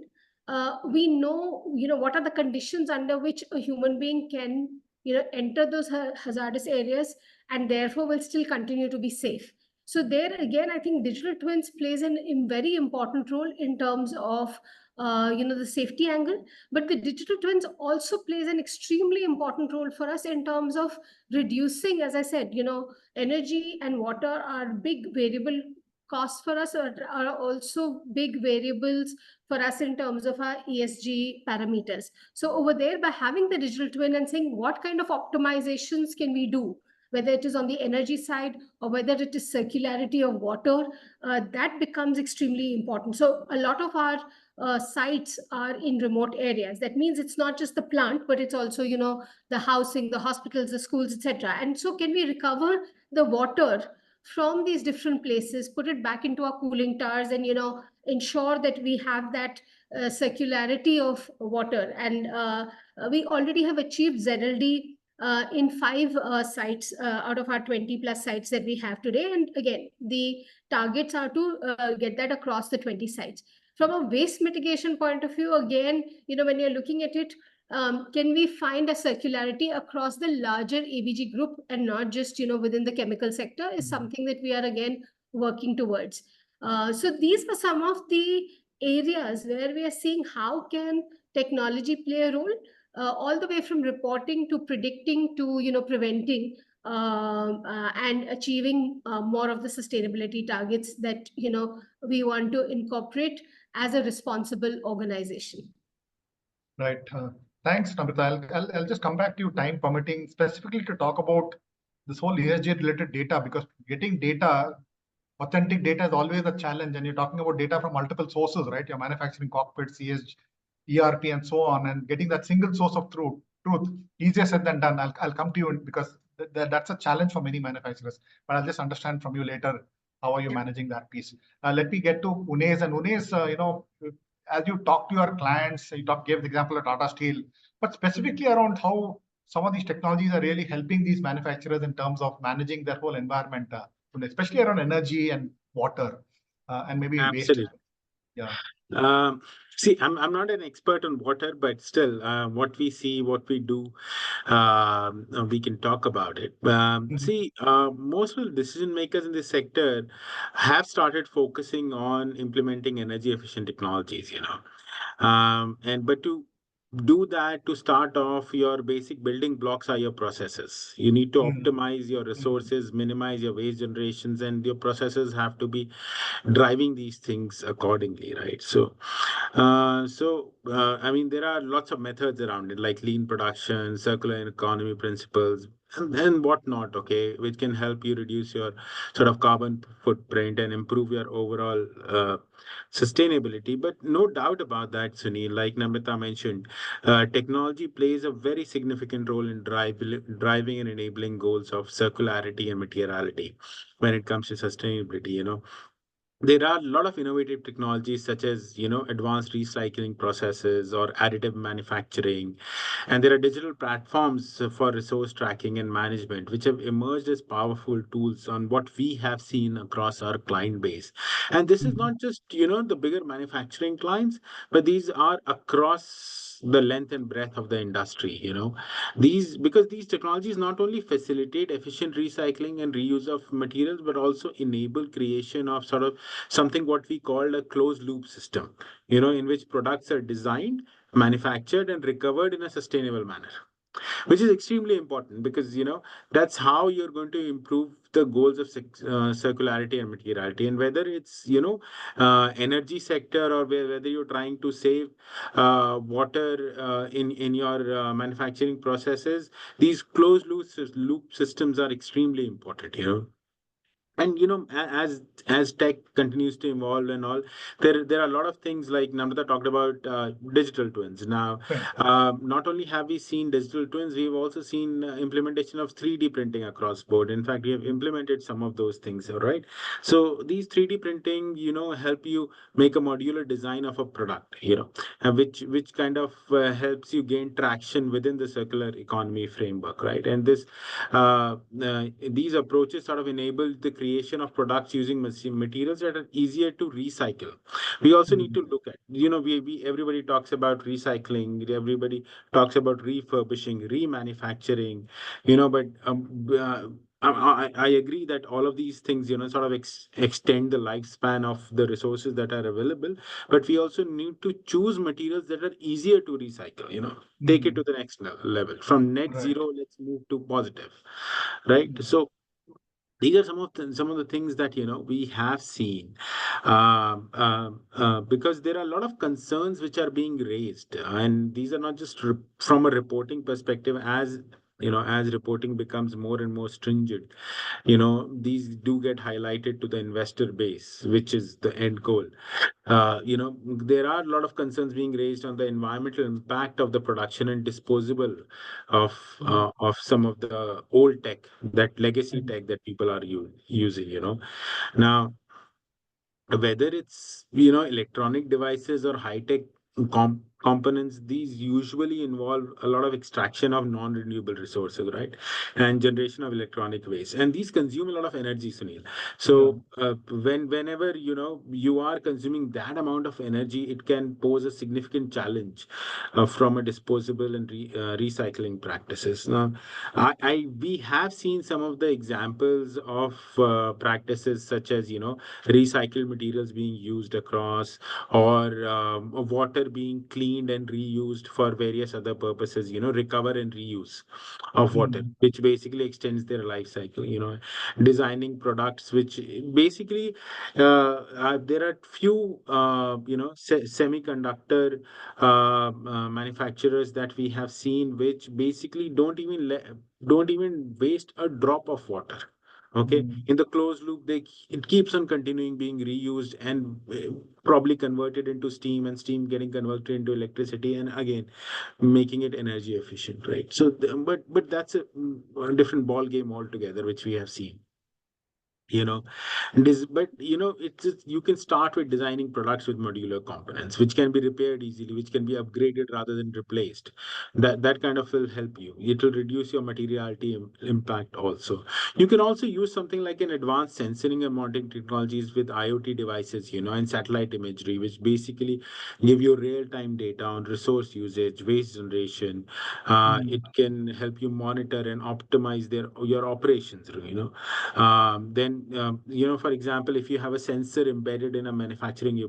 we know what are the conditions under which a human being can enter those hazardous areas and therefore will still continue to be safe. So there again, I think digital twins plays a very important role in terms of the safety angle, but the digital twins also plays an extremely important role for us in terms of reducing, as I said, energy and water are big variable costs for us, are also big variables for us in terms of our ESG parameters. So over there, by having the digital twin and saying what kind of optimizations can we do, whether it is on the energy side or whether it is circularity of water, that becomes extremely important. So a lot of our sites are in remote areas. That means it's not just the plant, but it's also, the housing, the hospitals, the schools, etc. And so can we recover the water from these different places, put it back into our cooling towers and, ensure that we have that circularity of water. And we already have achieved ZLD in 5 sites out of our 20 plus sites that we have today. And again, the targets are to get that across the 20 sites. From a waste mitigation point of view, again, when you're looking at it, can we find a circularity across the larger ABG group and not just, within the chemical sector is something that we are again working towards. So these are some of the areas where we are seeing how can technology play a role, all the way from reporting to predicting to, preventing and achieving more of the sustainability targets that, we want to incorporate as a responsible organization. Right. Thanks, Namrata. I'll just come back to you, time permitting, specifically to talk about this whole ESG related data, because getting data, authentic data is always a challenge. And you're talking about data from multiple sources, right? Your manufacturing cockpits, ESG, ERP, and so on, and getting that single source of truth, easier said than done. I'll come to you because that's a challenge for many manufacturers. But I'll just understand from you later, how are you managing that piece? Let me get to Unes. And Unes, as you talk to your clients, gave the example of Tata Steel, but specifically around how some of these technologies are really helping these manufacturers in terms of managing their whole environment, especially around energy and water, and maybe waste. Absolutely. Yeah. See, I'm not an expert on water, but still, what we see, what we do, we can talk about it. See, most of the decision makers in this sector have started focusing on implementing energy efficient technologies, and but to do that, to start off, your basic building blocks are your processes. You need to optimize your resources, minimize your waste generations, and your processes have to be driving these things accordingly, right? I mean, there are lots of methods around it, like lean production, circular economy principles, and whatnot, okay, which can help you reduce your sort of carbon footprint and improve your overall sustainability. But no doubt about that, Sunil, like Namrata mentioned, technology plays a very significant role in driving and enabling goals of circularity and materiality when it comes to sustainability, there are a lot of innovative technologies such as advanced recycling processes or additive manufacturing, and there are digital platforms for resource tracking and management which have emerged as powerful tools on what we have seen across our client base. And this is not just the bigger manufacturing clients, but these are across the length and breadth of the industry, because these technologies not only facilitate efficient recycling and reuse of materials, but also enable creation of sort of something what we call a closed loop system, in which products are designed, manufactured, and recovered in a sustainable manner, which is extremely important because that's how you're going to improve the goals of circularity and materiality. And whether it's energy sector, or whether you're trying to save water in your manufacturing processes, these closed loop systems are extremely important, and as tech continues to evolve and all, there are a lot of things like Namrata talked about, digital twins. Now, not only have we seen digital twins, we've also seen implementation of 3D printing across board. In fact, we have implemented some of those things, all right? So these 3D printing, help you make a modular design of a product, and which kind of helps you gain traction within the circular economy framework, right? And these approaches sort of enable the creation of products using materials that are easier to recycle. We also need to look at, we everybody talks about recycling, everybody talks about refurbishing, remanufacturing, but I agree that all of these things, sort of extend the lifespan of the resources that are available. But we also need to choose materials that are easier to recycle, take it to the next level. From net zero, let's move to positive, right? So these are some of the things that we have seen, because there are a lot of concerns which are being raised, and these are not just from a reporting perspective. As reporting becomes more and more stringent, these do get highlighted to the investor base, which is the end goal. There are a lot of concerns being raised on the environmental impact of the production and disposable of some of the old tech, that legacy tech that people are using. Now, whether it's electronic devices or high tech components, these usually involve a lot of extraction of non-renewable resources, right, and generation of electronic waste, and these consume a lot of energy, Sunil. So whenever you are consuming that amount of energy, it can pose a significant challenge from a disposable and recycling practices. Now, we have seen some of the examples of practices such as recycled materials being used across, or water being cleaned and reused for various other purposes, recover and reuse of water, which basically extends their life cycle, designing products which basically there are few semiconductor manufacturers that we have seen which basically don't even waste a drop of water, Okay, in the closed loop, it keeps on continuing being reused and probably converted into steam, and steam getting converted into electricity, and again making it energy efficient, right? So, but that's a different ball game altogether, which we have seen. But you can start with designing products with modular components which can be repaired easily, which can be upgraded rather than replaced. That kind of will help you. It will reduce your materiality impact also. You can also use something like an advanced sensing and monitoring technologies with IoT devices, and satellite imagery, which basically give you real-time data on resource usage, waste generation. It can help you monitor and optimize your operations, for example, if you have a sensor embedded in a manufacturing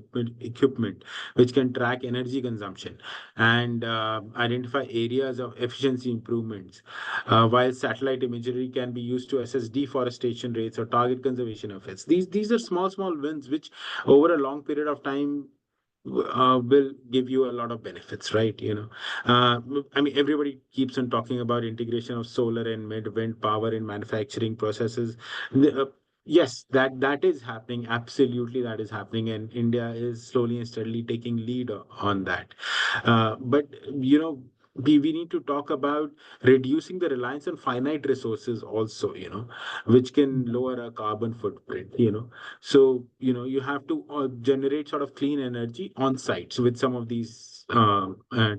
equipment which can track energy consumption and identify areas of efficiency improvements, while satellite imagery can be used to assess deforestation rates or target conservation efforts. These are small wins which over a long period of time will give you a lot of benefits, right? Everybody keeps on talking about integration of solar and wind power in manufacturing processes. Yes, that is happening. Absolutely, that is happening, and India is slowly and steadily taking lead on that. But we need to talk about reducing the reliance on finite resources also, which can lower our carbon footprint. So you have to generate sort of clean energy on site with some of these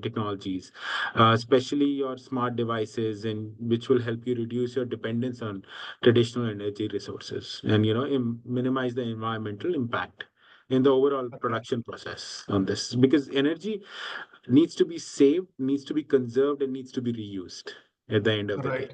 technologies, especially your smart devices, and which will help you reduce your dependence on traditional energy resources, and minimize the environmental impact in the overall production process on this, because energy needs to be saved, needs to be conserved, and needs to be reused at the end of the day.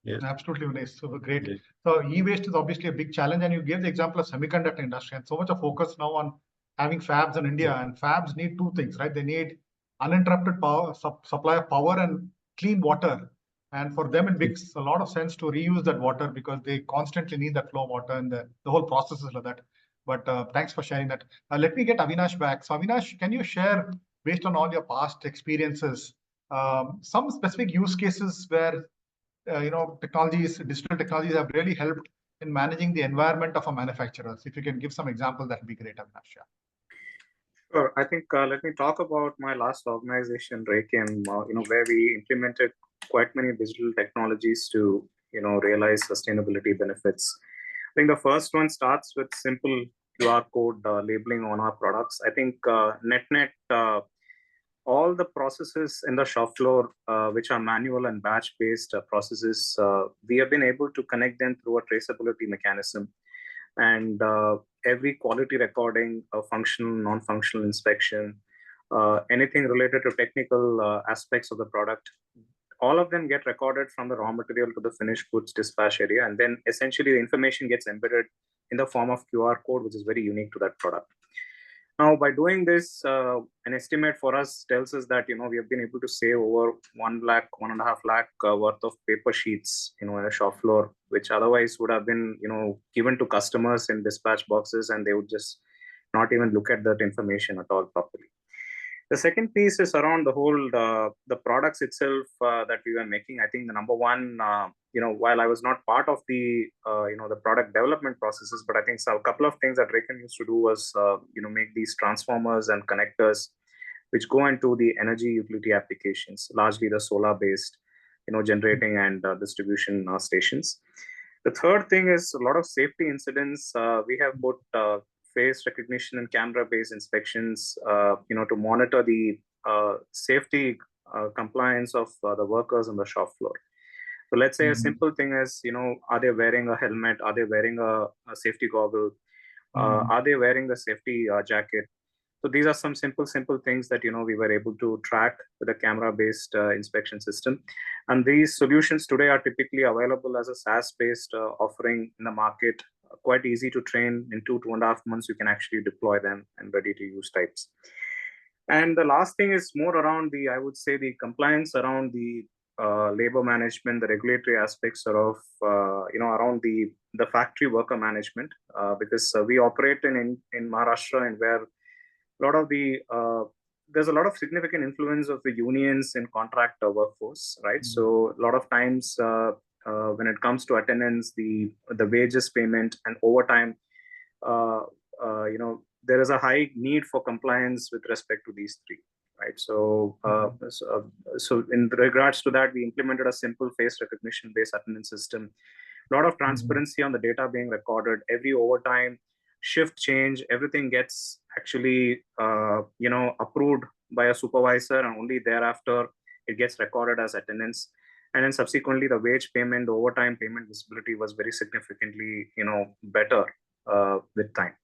Yeah. Absolutely, nice. So great. Yeah. So e-waste is obviously a big challenge, and you gave the example of semiconductor industry, and so much of focus now on having fabs in India. And fabs need two things, right? They need uninterrupted power, supply of power, and clean water. And for them, it makes a lot of sense to reuse that water because they constantly need that flow of water, and the whole process is like that. But thanks for sharing that. Let me get Avinash back. So Avinash, can you share, based on all your past experiences, some specific use cases where digital technologies have really helped in managing the environment of a manufacturer? So if you can give some examples, that would be great, Avinash. Sure. I think let me talk about my last organization, Rekim, where we implemented quite many digital technologies to, realize sustainability benefits. I think the first one starts with simple QR code labeling on our products. I think net, all the processes in the shop floor, which are manual and batch-based processes, we have been able to connect them through a traceability mechanism. And every quality recording, functional, non-functional inspection, anything related to technical aspects of the product, all of them get recorded from the raw material to the finished goods dispatch area. And then essentially the information gets embedded in the form of QR code, which is very unique to that product. Now, by doing this, an estimate for us tells us that, we have been able to save over 1 lakh, 1.5 lakh worth of paper sheets, in a shop floor, which otherwise would have been, given to customers in dispatch boxes, and they would just not even look at that information at all properly. The second piece is around the whole, the products itself that we were making. I think the number one, while I was not part of the, the product development processes, but I think a couple of things that Rekim used to do was, make these transformers and connectors, which go into the energy utility applications, largely the solar-based, generating and distribution stations. The third thing is a lot of safety incidents. We have put face recognition and camera-based inspections, to monitor the safety compliance of the workers on the shop floor. So let's say a simple thing is, are they wearing a helmet? Are they wearing a safety goggle? Are they wearing the safety jacket? So these are some simple things that, we were able to track with a camera-based inspection system. And these solutions today are typically available as a SaaS-based offering in the market. Quite easy to train. In 2.5 months, you can actually deploy them and ready to use types. And the last thing is more around I would say the compliance around the labor management, the regulatory aspects of, around the factory worker management, because we operate in Maharashtra, and where a lot of there's a lot of significant influence of the unions in contract workforce, right? So a lot of times when it comes to attendance, the wages payment and overtime, there is a high need for compliance with respect to these three, right? So in regards to that, we implemented a simple face recognition based attendance system. A lot of transparency on the data being recorded. Every overtime, shift change, everything gets actually approved by a supervisor, and only thereafter it gets recorded as attendance. And then subsequently, the wage payment, the overtime payment visibility was very significantly better with time.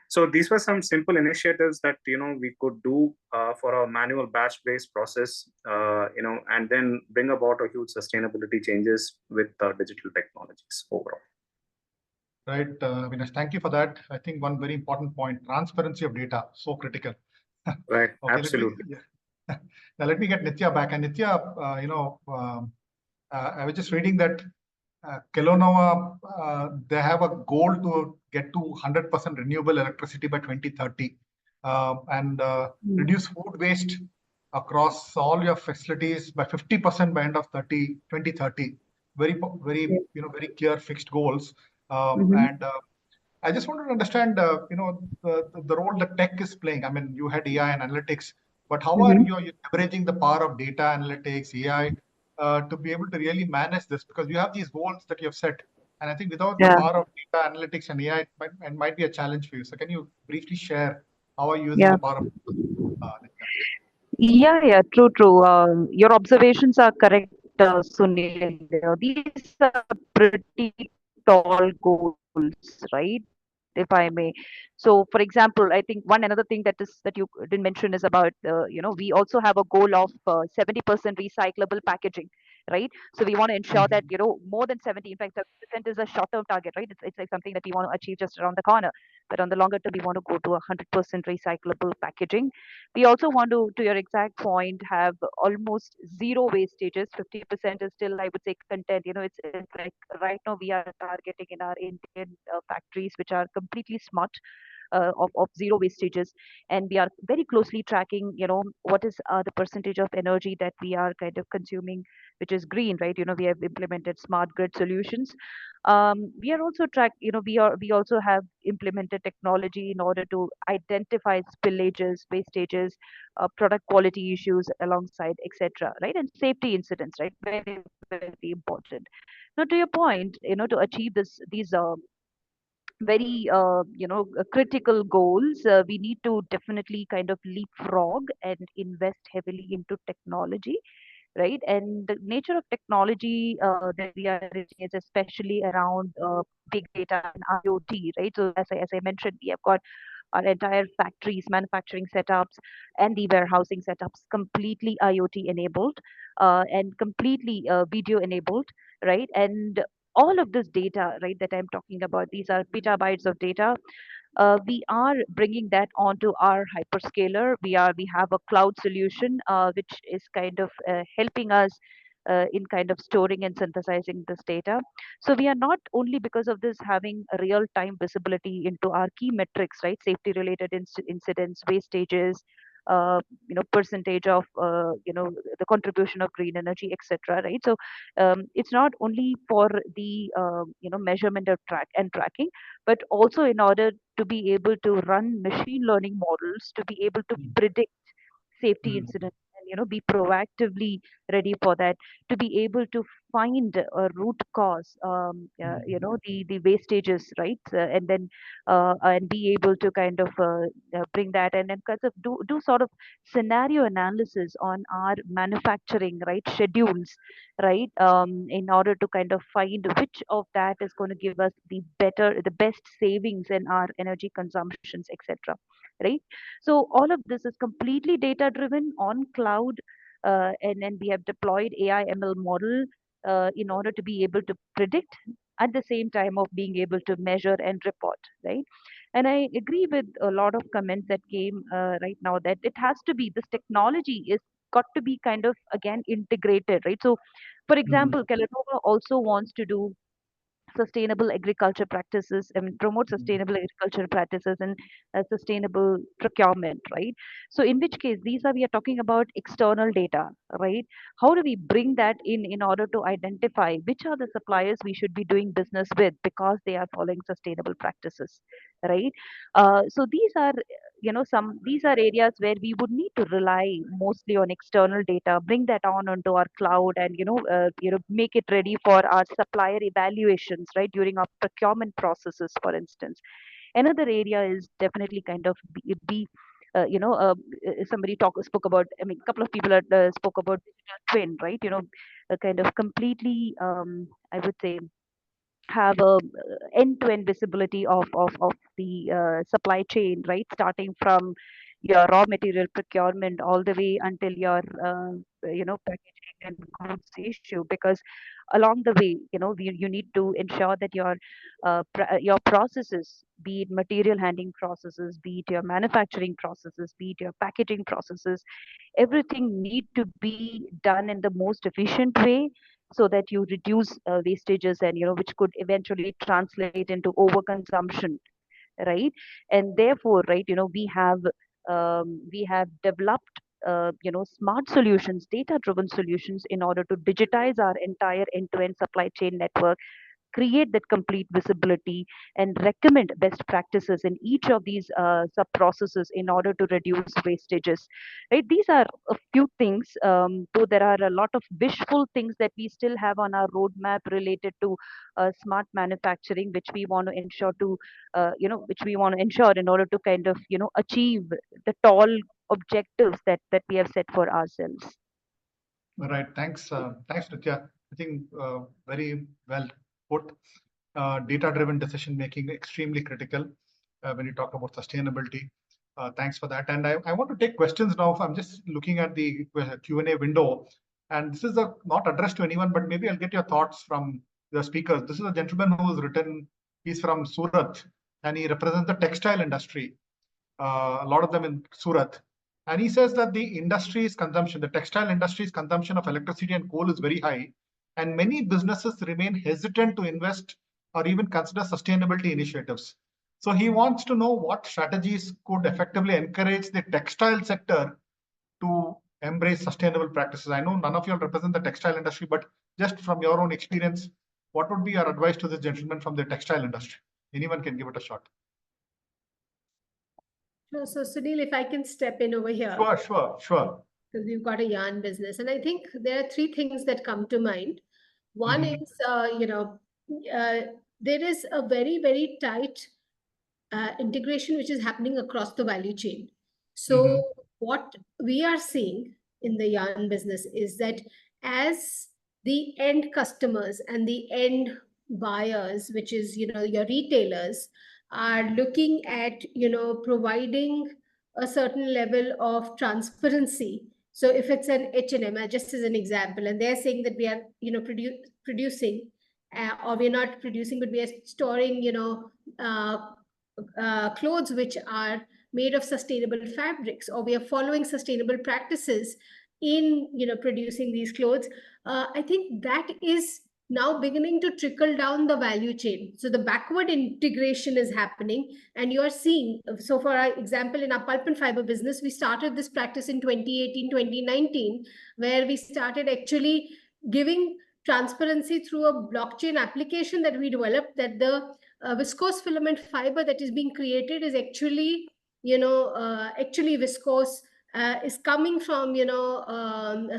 So these were some simple initiatives that we could do for a manual batch-based process, and then bring about a huge sustainability changes with digital technologies overall. Right, Vinesh, thank you for that. I think one very important point: transparency of data, so critical. Right, okay, absolutely. Now let me get Nitya back. And Nitya, I was just reading that Kelowna, they have a goal to get to 100% renewable electricity by 2030 and reduce food waste across all your facilities by 50% by end of 2030. Very clear fixed goals. And I just wanted to understand, the role that tech is playing. I mean, you had AI and analytics, but how are you leveraging the power of data analytics, AI, to be able to really manage this? Because you have these goals that you have set, and I think without the power of data analytics and AI, it might be a challenge for you. So can you briefly share how are you using the power of Yeah, true. Your observations are correct, Sunil. These are pretty tall goals, right? If I may. So, for example, I think one another thing that you didn't mention is about we also have a goal of 70% recyclable packaging, right? So we want to ensure that more than 70, in fact, 70% is a short-term target, right? It's like something that we want to achieve just around the corner, but on the longer term, we want to go to 100% recyclable packaging. We also want to your exact point, have almost zero wastages. 50% is still, I would say, content. It's like right now we are targeting in our Indian factories, which are completely smart, of zero wastages, and we are very closely tracking what is the percentage of energy that we are kind of consuming, which is green, right? We have implemented smart grid solutions. We are also we also have implemented technology in order to identify spillages, wastages, product quality issues alongside, etc., right? And safety incidents, right? Very, very important. Now, to your point, to achieve these very critical goals, we need to definitely kind of leapfrog and invest heavily into technology, right? And the nature of technology that we are in is especially around big data and IoT, right? So as I mentioned, we have got our entire factories, manufacturing setups, and the warehousing setups completely IoT enabled, and completely video enabled, right? And all of this data, right, that I'm talking about, these are petabytes of data. We are bringing that onto our hyperscaler. We have a cloud solution which is kind of helping us in kind of storing and synthesizing this data. So we are not only because of this having a real time visibility into our key metrics, right? Safety related incidents, wastages, percentage of the contribution of green energy, etc., right? So it's not only for the measurement of tracking, but also in order to be able to run machine learning models, to be able to predict safety incidents, and be proactively ready for that, to be able to find a root cause, the wastages, right? And then and be able to kind of bring that, and then kind of do sort of scenario analysis on our manufacturing, right, schedules, right, in order to kind of find which of that is going to give us the best savings in our energy consumptions, etc., right? So all of this is completely data driven on cloud, and then we have deployed AI ML model in order to be able to predict at the same time of being able to measure and report, right? And I agree with a lot of comments that came right now, that it has to be, this technology is got to be kind of again integrated, right? So, for example, Kellanova also wants to do sustainable agriculture practices, I mean, promote sustainable agriculture practices and sustainable procurement, right? So in which case, we are talking about external data, right? How do we bring that in order to identify which are the suppliers we should be doing business with because they are following sustainable practices, right? So these are, these are areas where we would need to rely mostly on external data, bring that on onto our cloud, and make it ready for our supplier evaluations, right, during our procurement processes, for instance. Another area is definitely kind of somebody spoke about, I mean, a couple of people spoke about digital twin, right? A kind of completely, I would say, have a end-to-end visibility of the supply chain, right? Starting from your raw material procurement all the way until your packaging and goods issue. Because along the way, you need to ensure that your processes, be it material handling processes, be it your manufacturing processes, be it your packaging processes, everything need to be done in the most efficient way so that you reduce wastages, and which could eventually translate into overconsumption, right? And therefore, right, we have developed smart solutions, data driven solutions, in order to digitize our entire end to end supply chain network, create that complete visibility, and recommend best practices in each of these sub processes in order to reduce wastages, right? These are a few things, though there are a lot of wishful things that we still have on our roadmap related to smart manufacturing, which we want to ensure in order to kind of achieve the tall objectives that we have set for ourselves. All right, thanks, Nitya. I think very well put. Data-driven decision making extremely critical when you talk about sustainability. Thanks for that. And I want to take questions now. I'm just looking at the Q&A window, and this is not addressed to anyone, but maybe I'll get your thoughts from the speakers. This is a gentleman who has written. He's from Surat, and he represents the textile industry. A lot of them in Surat. And he says that the industry's consumption, the textile industry's consumption of electricity and coal is very high, and many businesses remain hesitant to invest or even consider sustainability initiatives. So he wants to know what strategies could effectively encourage the textile sector to embrace sustainable practices. I know none of you represent the textile industry, but just from your own experience, what would be your advice to this gentleman from the textile industry? Anyone can give it a shot. So Sunil, if I can step in over here. Sure. Because we've got a yarn business. And I think there are three things that come to mind. One is, there is a very, very tight integration which is happening across the value chain. So what we are seeing in the yarn business is that as the end customers and the end buyers, which is, your retailers, are looking at, providing a certain level of transparency. So if it's an H&M, just as an example, and they're saying that we are, producing, or we're not producing, but we are storing, clothes which are made of sustainable fabrics, or we are following sustainable practices in, producing these clothes. I think that is now beginning to trickle down the value chain. So the backward integration is happening, and you are seeing, so for our example, in our pulp and fiber business, we started this practice in 2018, 2019, where we started actually giving transparency through a blockchain application that we developed, that the viscose filament fiber that is being created is actually, actually viscose, is coming from,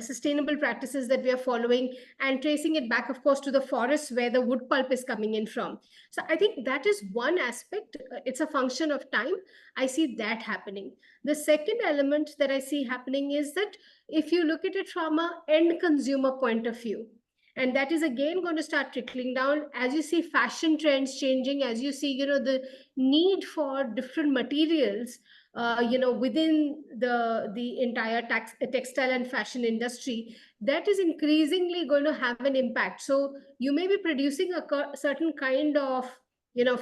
sustainable practices that we are following, and tracing it back, of course, to the forests where the wood pulp is coming in from. So I think that is one aspect. It's a function of time. I see that happening. The second element that I see happening is that if you look at it from an end consumer point of view, and that is again going to start trickling down as you see fashion trends changing, as you see, the need for different materials, within the entire textile and fashion industry, that is increasingly going to have an impact. So you may be producing a certain kind of,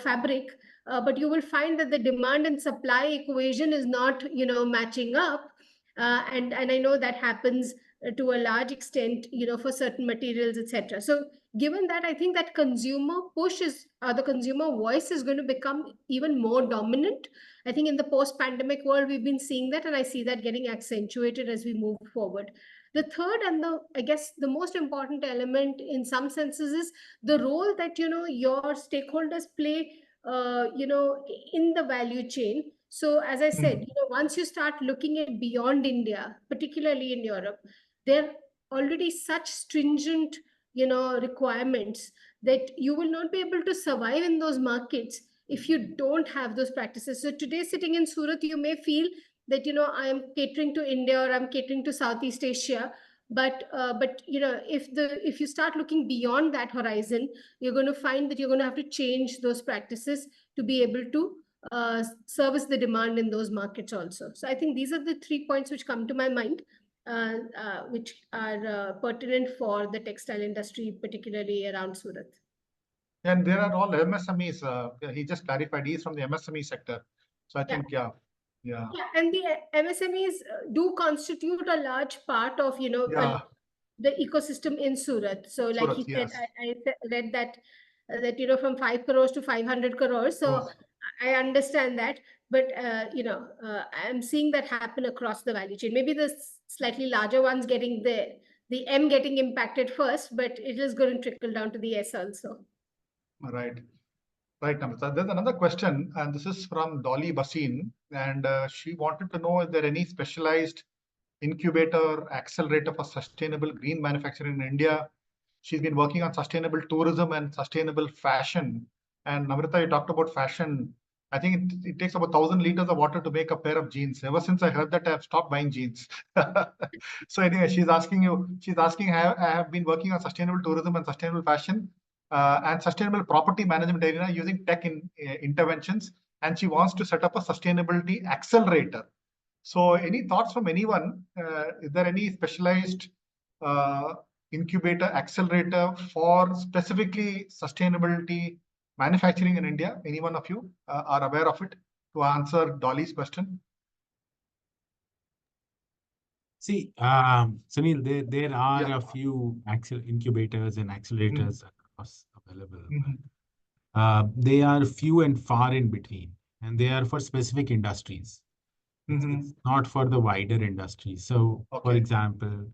fabric, but you will find that the demand and supply equation is not, matching up. And I know that happens to a large extent, for certain materials, etc. So given that, I think that consumer push is, the consumer voice is going to become even more dominant. I think in the post-pandemic world, we've been seeing that, and I see that getting accentuated as we move forward. The third and I guess the most important element in some senses is the role that, your stakeholders play, in the value chain. So as I said, once you start looking at beyond India, particularly in Europe, there are already such stringent, requirements that you will not be able to survive in those markets if you don't have those practices. So today, sitting in Surat, you may feel that, I am catering to India or I'm catering to Southeast Asia. But if you start looking beyond that horizon, you're going to find that you're going to have to change those practices to be able to service the demand in those markets also. So I think these are the 3 points which come to my mind, which are pertinent for the textile industry, particularly around Surat. And there are all MSMEs. He just clarified he's from the MSME sector. So I think, yeah. And the MSMEs do constitute a large part of, the ecosystem in Surat. So like he said, I read that, from 5 crores to 500 crores. So I understand that. But, I'm seeing that happen across the value chain. Maybe the slightly larger ones getting the M getting impacted first, but it is going to trickle down to the S also. Right. Right, Namrata. There's another question, and this is from Dolly Basin, and she wanted to know if there any specialized incubator, accelerator for sustainable green manufacturing in India. She's been working on sustainable tourism and sustainable fashion. And Namrata, you talked about fashion. I think it takes about 1,000 liters of water to make a pair of jeans. Ever since I heard that, I've stopped buying jeans. So anyway, she's asking, I have been working on sustainable tourism and sustainable fashion and sustainable property management area using tech interventions. And she wants to set up a sustainability accelerator. So any thoughts from anyone? Is there any specialized incubator accelerator for specifically sustainability manufacturing in India? Any one of you are aware of it to answer Dolly's question? See, Sunil, there are a few incubators and accelerators across available. They are few and far in between, and they are for specific industries. It's not for the wider industry. So, for example,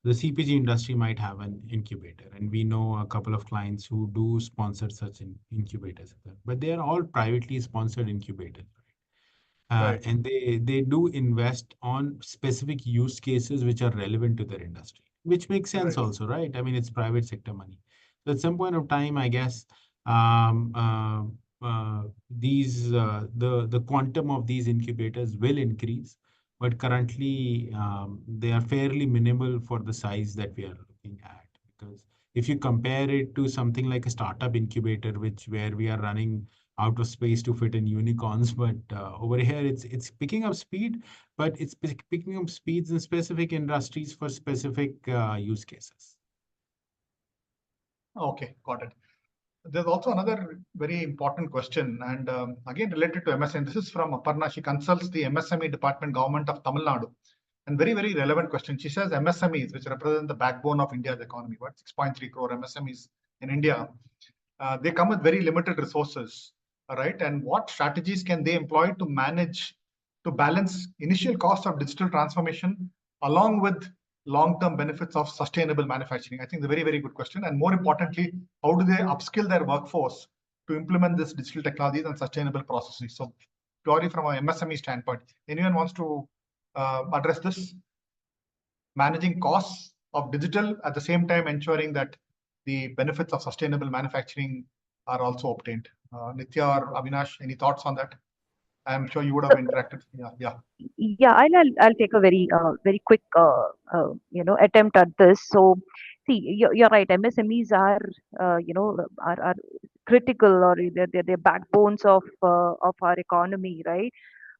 the CPG industry might have an incubator, and we know a couple of clients who do sponsor such incubators. But they are all privately sponsored incubators. And they do invest on specific use cases which are relevant to their industry, which makes sense also, right? I mean, it's private sector money. So at some point of time, I guess the quantum of these incubators will increase, but currently they are fairly minimal for the size that we are looking at. Because if you compare it to something like a startup incubator, where we are running out of space to fit in unicorns, but over here it's picking up speed, but it's picking up speeds in specific industries for specific use cases. Okay, got it. There's also another very important question, and again related to MSME. This is from Aparna. She consults the MSME department, government of Tamil Nadu. And very, very relevant question. She says MSMEs, which represent the backbone of India's economy, what 6.3 crore MSMEs in India, they come with very limited resources, right? And what strategies can they employ to balance initial costs of digital transformation along with long-term benefits of sustainable manufacturing? I think the very, very good question. And more importantly, how do they upskill their workforce to implement this digital technologies and sustainable processes? So purely from an MSME standpoint, anyone wants to address this? Managing costs of digital at the same time ensuring that the benefits of sustainable manufacturing are also obtained. Nitya or Avinash, any thoughts on that? I'm sure you would have interacted. Yeah, I'll take a very quick attempt at this. So see, you're right. MSMEs are are critical, or they're backbones of our economy, right?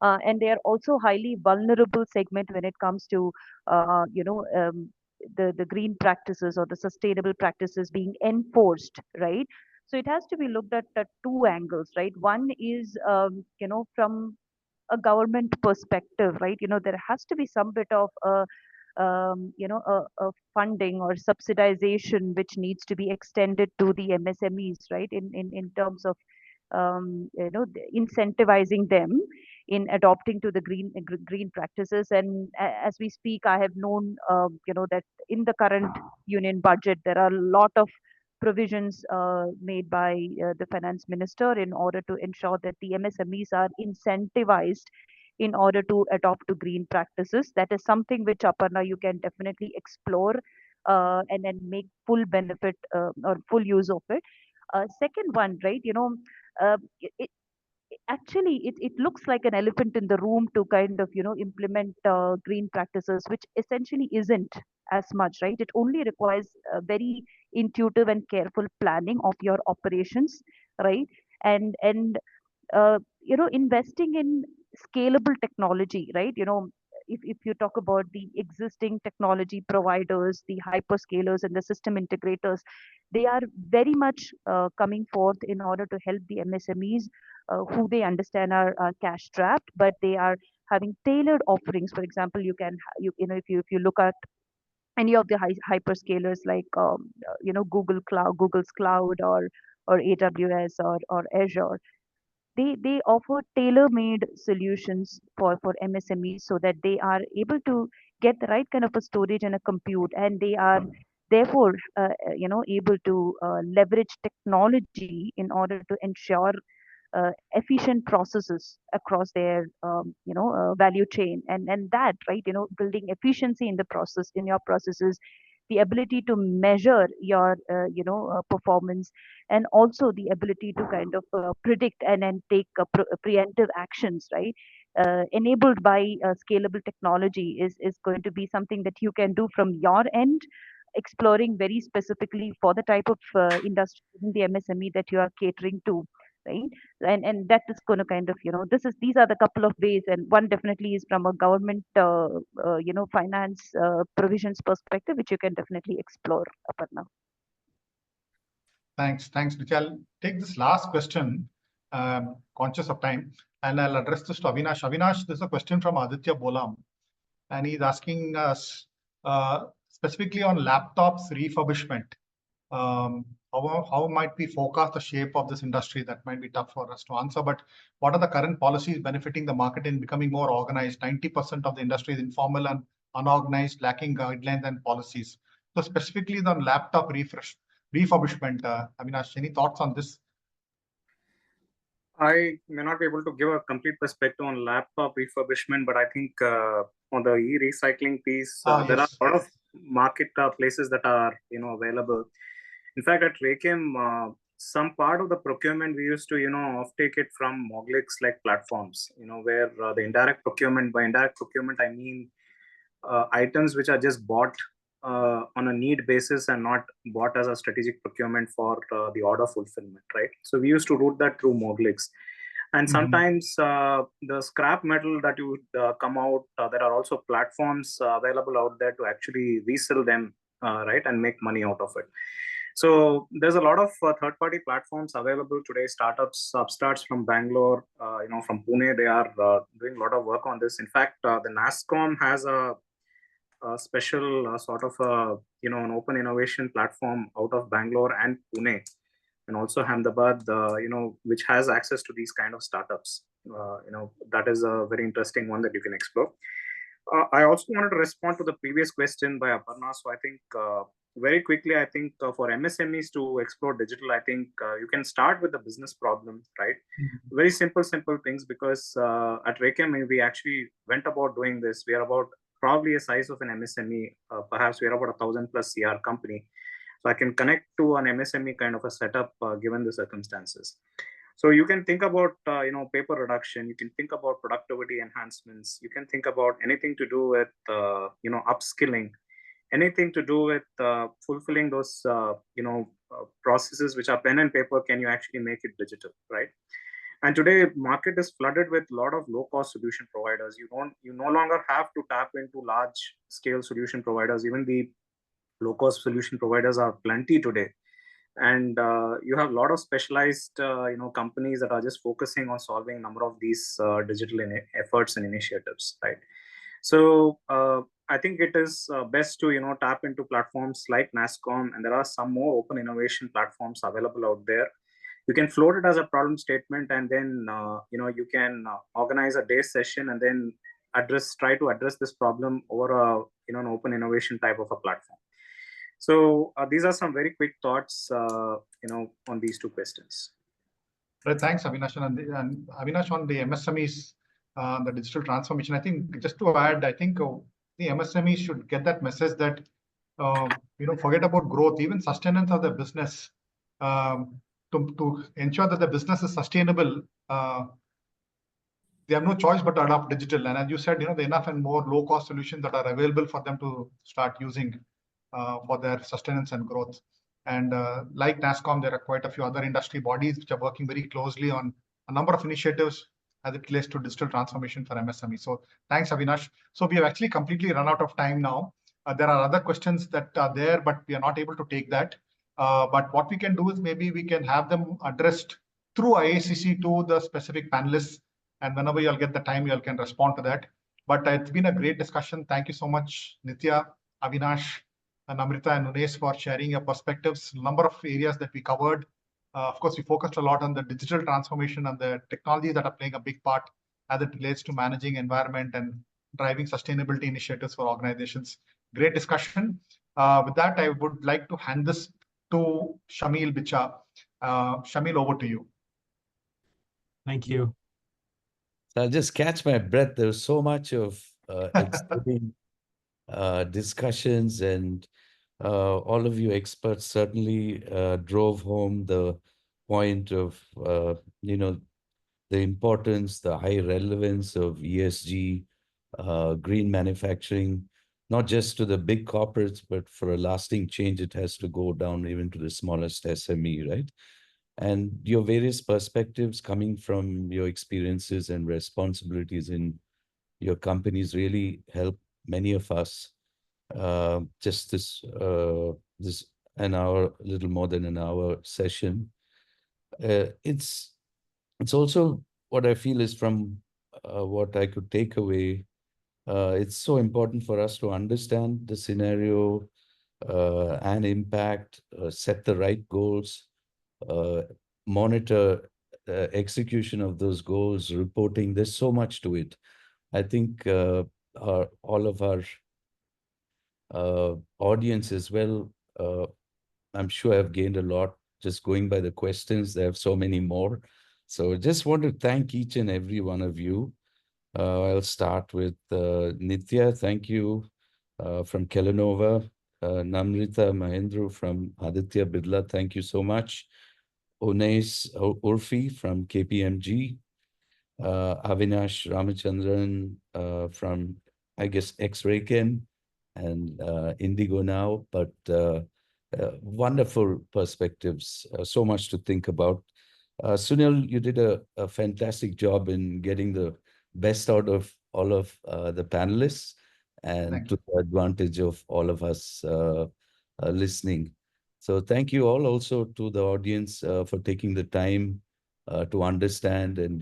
And they are also highly vulnerable segment when it comes to the green practices or the sustainable practices being enforced, right? So it has to be looked at two angles, right? One is from a government perspective, right? There has to be some bit of a funding or subsidization which needs to be extended to the MSMEs, right? In terms of incentivizing them in adopting to the green practices. And as we speak, I have known that in the current union budget there are a lot of provisions made by the finance minister in order to ensure that the MSMEs are incentivized in order to adopt to green practices. That is something which, Aparna, you can definitely explore and then make full benefit or full use of it. Second one, right? Uh, it, actually it looks like an elephant in the room to kind of implement green practices, which essentially isn't as much, right? It only requires very intuitive and careful planning of your operations, right? And investing in scalable technology, right? If you talk about the existing technology providers, the hyperscalers and the system integrators, they are very much coming forth in order to help the MSMEs who they understand are cash strapped, but they are having tailored offerings. For example, if you look at any of the hyperscalers like Google's cloud, or AWS, or Azure, they offer tailor-made solutions for MSMEs so that they are able to get the right kind of a storage and a compute, and they are therefore able to leverage technology in order to ensure efficient processes across their value chain. And that, right, building efficiency in the process, in your processes, the ability to measure your performance, and also the ability to kind of predict and take preemptive actions, right? Enabled by scalable technology is going to be something that you can do from your end, exploring very specifically for the type of industry in the MSME that you are catering to, right? And that is going to kind of these are the couple of ways, and one definitely is from a government finance provisions perspective, which you can definitely explore, Aparna. Thanks, Richa. I'll take this last question, conscious of time, and I'll address this to Avinash. Avinash, there's a question from Aditya Bolam, and he's asking us specifically on laptops refurbishment. How might we forecast the shape of this industry? That might be tough for us to answer, but what are the current policies benefiting the market in becoming more organized? 90% of the industry is informal and unorganized, lacking guidelines and policies. So specifically on laptop refurbishment, Avinash, any thoughts on this? I may not be able to give a complete perspective on laptop refurbishment, but I think on the e-recycling piece, there are a lot of market places that are available. In fact, at Rekem, some part of the procurement we used to offtake it from Moglix like platforms, where the indirect procurement, by indirect procurement I mean items which are just bought on a need basis and not bought as a strategic procurement for the order fulfillment, right? So we used to route that through Moglix. And sometimes the scrap metal that you come out, there are also platforms available out there to actually resell them, right, and make money out of it. So there's a lot of third-party platforms available today. Startups, upstarts from Bangalore, from Pune, they are doing a lot of work on this. In fact, the NASSCOM has a special sort of an open innovation platform out of Bangalore and Pune, and also Ahmedabad, which has access to these kind of startups. That is a very interesting one that you can explore. I also wanted to respond to the previous question by Aparna. So I think very quickly, I think for MSMEs to explore digital, I think you can start with the business problem, right? Very simple things, because at Rekem, we actually went about doing this. We are about probably a size of an MSME, perhaps we are about 1,000+ CR company. So I can connect to an MSME kind of a setup given the circumstances. So you can think about paper reduction. You can think about productivity enhancements. You can think about anything to do with upskilling, anything to do with fulfilling those processes which are pen and paper. Can you actually make it digital, right? And today, market is flooded with a lot of low-cost solution providers. You no longer have to tap into large-scale solution providers. Even the low-cost solution providers are plenty today. And you have a lot of specialized companies that are just focusing on solving a number of these digital efforts and initiatives, right? So I think it is best to tap into platforms like NASSCOM, and there are some more open innovation platforms available out there. You can float it as a problem statement, and then you can organize a day session and then try to address this problem over a an open innovation type of a platform. So these are some very quick thoughts on these two questions. Right, thanks, Avinash. And Avinash, on the MSMEs, the digital transformation, I think just to add, I think the MSMEs should get that message that forget about growth, even sustenance of the business. To ensure that the business is sustainable, they have no choice but to adopt digital. And as you said, the enough and more low-cost solutions that are available for them to start using for their sustenance and growth. And like NASSCOM, there are quite a few other industry bodies which are working very closely on a number of initiatives as it relates to digital transformation for MSME. So thanks, Avinash. So we have actually completely run out of time now. There are other questions that are there, but we are not able to take that. But what we can do is maybe we can have them addressed through IACC to the specific panelists. And whenever you'll get the time, you all can respond to that. But it's been a great discussion. Thank you so much, Nitya, Avinash, and Amrita and Unes for sharing your perspectives. Number of areas that we covered. Of course, we focused a lot on the digital transformation and the technologies that are playing a big part as it relates to managing environment and driving sustainability initiatives for organizations. Great discussion. With that, I would like to hand this to Shamil Bicha. Shamil, over to you. Thank you. So I'll just catch my breath. There's so much of exciting discussions, and all of you experts certainly drove home the point of the importance, the high relevance of ESG, green manufacturing, not just to the big corporates, but for a lasting change, it has to go down even to the smallest SME, right? And your various perspectives coming from your experiences and responsibilities in your companies really help many of us. Just this an hour, a little more than an hour session. It's also what I feel is from what I could take away. It's so important for us to understand the scenario and impact, set the right goals, monitor execution of those goals, reporting. There's so much to it. I think all of our audience as well, I'm sure I've gained a lot just going by the questions. There have so many more. So just want to thank each and every one of you. I'll start with Nitya. Thank you from Kellanova. Namrita Mahendru from Aditya Birla. Thank you so much. Unes Urfi from KPMG. Avinash Ramachandran from, I guess, ex-Raychem and Indigo now, but wonderful perspectives, so much to think about. Sunil, you did a fantastic job in getting the best out of all of the panelists and to the advantage of all of us listening. So thank you all, also to the audience for taking the time to understand and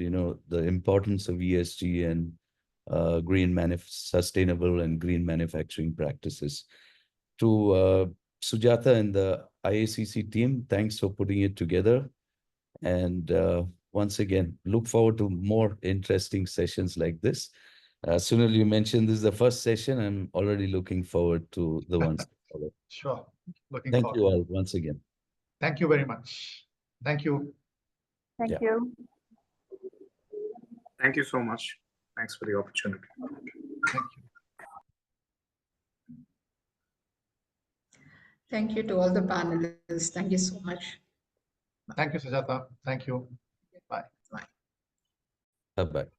the importance of ESG and sustainable and green manufacturing practices. To Sujata and the IACC team, thanks for putting it together. And once again, look forward to more interesting sessions like this. Sunil, you mentioned this is the first session. I'm already looking forward to the ones to follow. Sure. Thank you all once again. Thank you very much. Thank you. Thank you. Thank you so much. Thanks for the opportunity. Thank you. Thank you to all the panelists. Thank you so much. Thank you, Sujata. Thank you. Bye. Bye-bye.